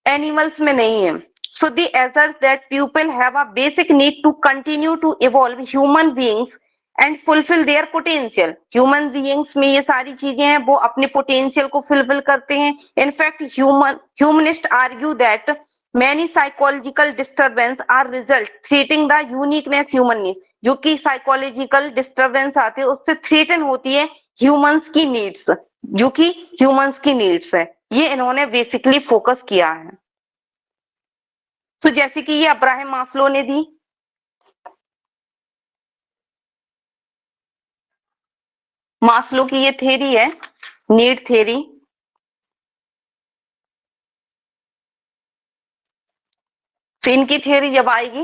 A: एनिमल्स में नहीं है। So the assert that people have a basic need to continue to evolve, human beings and fulfil their potential. Human beings में ये सारी चीजें हैं, वो अपने पोटेंशियल को फुलफिल करते हैं। In fact humanist argue that many psychological disturbance are result threatening the uniqueness human needs। जो कि साइकोलॉजिकल डिस्टरबेंस आते हैं उससे थ्रेटन होती है ह्यूमंस की नीड्स, जो कि ह्यूमंस की नीड्स है। ये इन्होंने बेसिकली फोकस किया है। तो जैसे कि ये अब्राहम मास्लो ने दी, मास्लो की ये थ्योरी है नीड थ्योरी। तो इनकी थ्योरी जब आएगी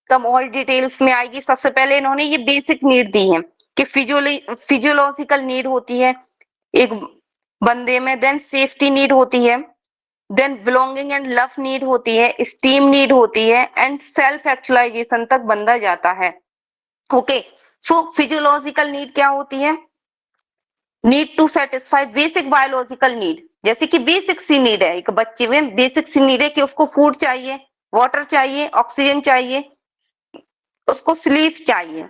A: तब और डिटेल्स में आएगी। सबसे पहले इन्होंने ये बेसिक नीड दी है कि फिजियोलॉजिकल नीड होती है एक बंदे में, देन सेफ्टी नीड होती है, then belonging and love need होती है, स्टीम नीड होती है, एंड सेल्फ एक्चुअलाइजेशन तक बंदा जाता है। ओके, सो फिजियोलॉजिकल नीड क्या होती है? Need to satisfy basic biological need. जैसे कि बेसिक सी नीड है एक बच्चे में, बेसिक सी नीड है कि उसको फूड चाहिए, वाटर चाहिए, ऑक्सीजन चाहिए, उसको स्लीप चाहिए।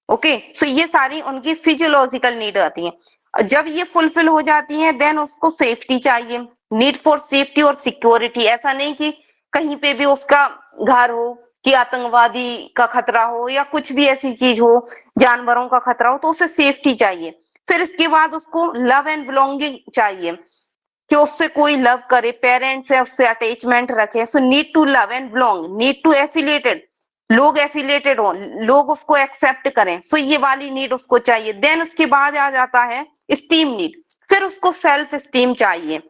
A: ओके, सो ये सारी उनकी फिजियोलॉजिकल नीड आती हैं। जब ये फुलफिल हो जाती हैं देन उसको सेफ्टी चाहिए, नीड फॉर सेफ्टी और सिक्योरिटी। ऐसा नहीं कि कहीं पे भी उसका घर हो कि आतंकवादी का खतरा हो या कुछ भी ऐसी चीज हो, जानवरों का खतरा हो, तो उसे सेफ्टी चाहिए। फिर इसके बाद उसको लव एंड बिलोंगिंग चाहिए कि उससे कोई लव करे, पेरेंट्स है उससे अटैचमेंट रखे। So need to love and belong, need to affiliated, लोग एफिलिएटेड हो, लोग उसको एक्सेप्ट करें। सो ये वाली नीड उसको चाहिए। देन उसके बाद आ जाता है स्टीम नीड। फिर उसको सेल्फ स्टीम चाहिए,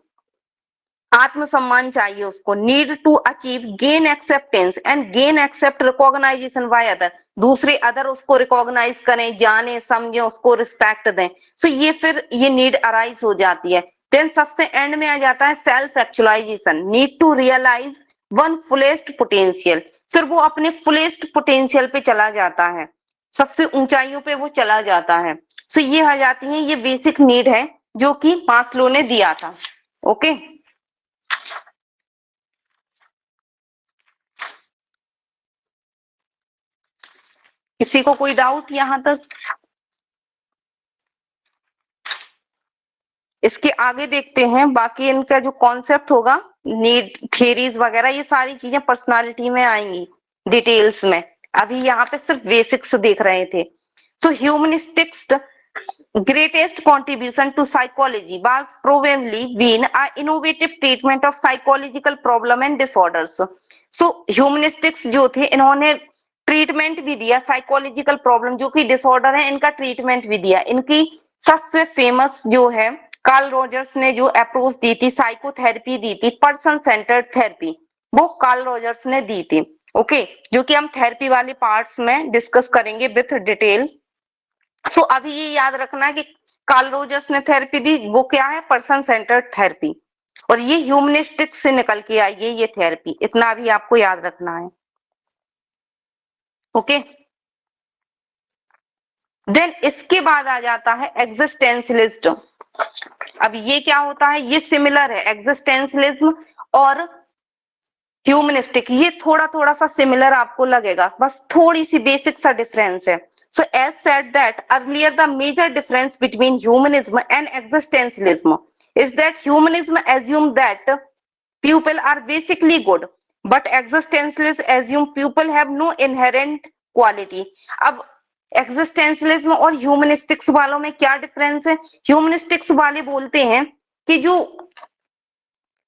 A: आत्मसम्मान चाहिए उसको। Need to achieve gain acceptance and gain accept recognization by other, दूसरे अदर उसको रिकॉग्नाइज करें, जाने समझे, उसको रिस्पेक्ट दें। सो ये फिर ये नीड अराइज हो जाती है। देन सबसे एंड में आ जाता है self actualization, need to realize one fullest potential. फिर वो अपने फुलेस्ट पोटेंशियल पे चला जाता है, सबसे ऊंचाइयों पे वो चला जाता है। सो ये आ जाती है, ये बेसिक नीड है जो कि मास्लो ने दिया था। ओके, किसी को कोई डाउट यहां तक? इसके आगे देखते हैं बाकी इनका जो कॉन्सेप्ट होगा, नीड थियरीज वगैरह, ये सारी चीजें पर्सनालिटी में आएंगी डिटेल्स में। अभी यहाँ पे सिर्फ बेसिक्स देख रहे थे। तो ह्यूमनिस्टिक्स greatest contribution to psychology was probably been a innovative treatment of psychological problem and disorders। so humanistics जो थे इन्होंने ट्रीटमेंट भी दिया साइकोलॉजिकल प्रॉब्लम जो कि डिसऑर्डर है, इनका ट्रीटमेंट भी दिया। इनकी सबसे फेमस जो है कार्ल रॉजर्स ने जो अप्रोच दी थी, साइकोथेरेपी दी थी, पर्सन सेंटर्ड थेरेपी, वो कार्ल रॉजर्स ने दी थी। ओके, जो कि हम थेरेपी वाले पार्ट्स में डिस्कस करेंगे विथ डिटेल्स। सो अभी ये याद रखना है कि कार्ल रॉजर्स ने थेरेपी दी, वो क्या है? Person centred therapy. और ये ह्यूमनिस्टिक्स से निकल के आई है ये थेरेपी, इतना भी आपको याद रखना है। ओके, देन इसके बाद आ जाता है एग्जिस्टेंशियलिज्म। अब ये क्या होता है? ये सिमिलर है, एग्जिस्टेंशियलिज्म और ह्यूमनिस्टिक ये थोड़ा थोड़ा सा सिमिलर आपको लगेगा, बस थोड़ी सी बेसिक सा डिफरेंस है। So as said that earlier the major difference between humanism and existentialism is that humanism assume that people are basically good but existentialists assume people have no inherent quality। अब existentialism और ह्यूमनिस्टिक्स वालों में क्या difference है? ह्यूमनिस्टिक्स वाले बोलते हैं कि जो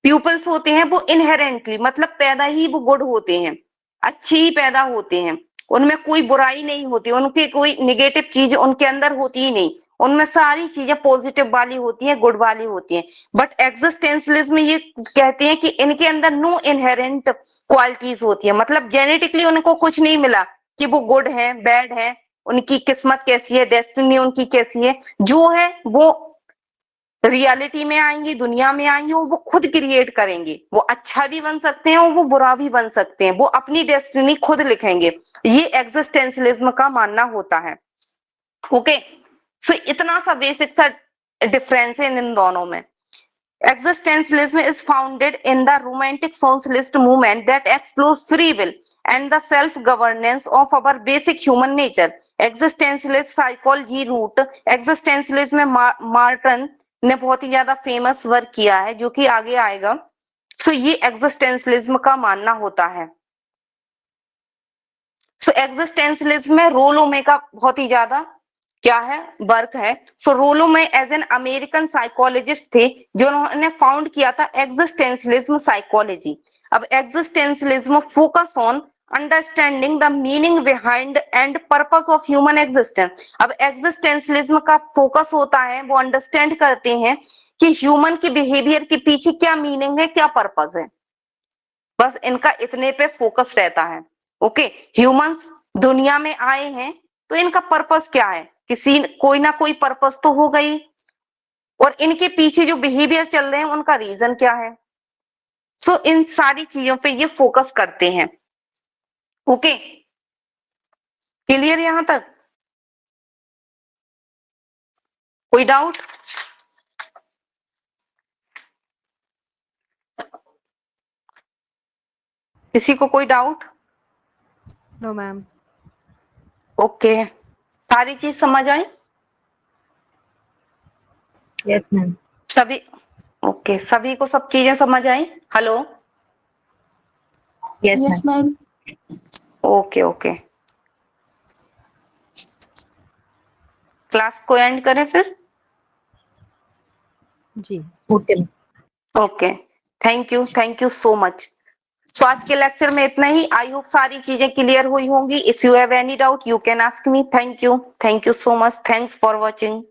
A: प्यूपल्स होते हैं वो इनहेरेंटली मतलब पैदा ही वो गुड होते हैं, अच्छे ही पैदा होते हैं, उनमें कोई बुराई नहीं होती, उनके कोई निगेटिव चीज उनके अंदर होती ही नहीं, उनमें सारी चीजें पॉजिटिव वाली होती हैं, गुड वाली होती हैं। बट एग्जिस्टेंशियलिज्म ये कहते हैं कि इनके अंदर नो इनहेरेंट क्वालिटीज होती है, मतलब जेनेटिकली उनको कुछ नहीं मिला कि वो गुड है बैड है, उनकी किस्मत कैसी है, डेस्टिनी उनकी कैसी है, जो है वो रियलिटी में आएंगे, दुनिया में आएंगे, वो खुद क्रिएट करेंगे, वो अच्छा भी बन सकते हैं और वो बुरा भी बन सकते हैं, वो अपनी डेस्टिनी खुद लिखेंगे। ये एग्जिस्टेंशियलिज्म का मानना होता है। ओके, सो इतना सा बेसिक सा डिफरेंस है इन दोनों में। Existentialism is founded in the romantic socialist movement that explores free will and the self-governance of our basic human nature. Existentialist psychology root existentialism में मार्टन ने बहुत ही ज्यादा फेमस वर्क किया है जो कि आगे आएगा. सो ये एक्जिस्टेंशियलिज्म का मानना होता है. सो एक्जिस्टेंशियलिज्म में रोलो में का बहुत ही ज्यादा क्या है वर्क है. सो रोलो में एज एन अमेरिकन साइकोलॉजिस्ट थे जो उन्होंने फाउंड किया था एक्जिस्टेंशियलिज्म साइकोलॉजी. अब existentialism focus on understanding the meaning behind and purpose of human existence. अब एक्जिस्टेंशियलिज्म का फोकस होता है वो अंडरस्टैंड करते हैं कि ह्यूमन की बिहेवियर के पीछे क्या मीनिंग है, क्या पर्पस है. बस इनका इतने पे फोकस रहता है. ओके, ह्यूमंस दुनिया में आए हैं तो इनका पर्पस क्या है, किसी कोई ना कोई पर्पस तो हो गई, और इनके पीछे जो बिहेवियर चल रहे हैं उनका रीजन क्या है. सो इन सारी चीजों पे ये फोकस करते हैं. ओके, क्लियर यहां तक? कोई डाउट? किसी को कोई डाउट?
B: No ma'am.
A: ओके, सारी चीज समझ आई?
D: Yes ma'am.
A: सभी ओके, सभी को सब चीजें समझ आई? Hello,
D: yes
C: Yes,
D: ma'am.
C: ma'am.
A: Okay okay, class को एंड करें फिर?
D: जी okay.
A: Okay, thank you so much. So आज के लेक्चर में इतना ही. आई होप सारी चीजें क्लियर हुई होंगी. If you have any doubt you can ask me. Thank you so much. Thanks for watching.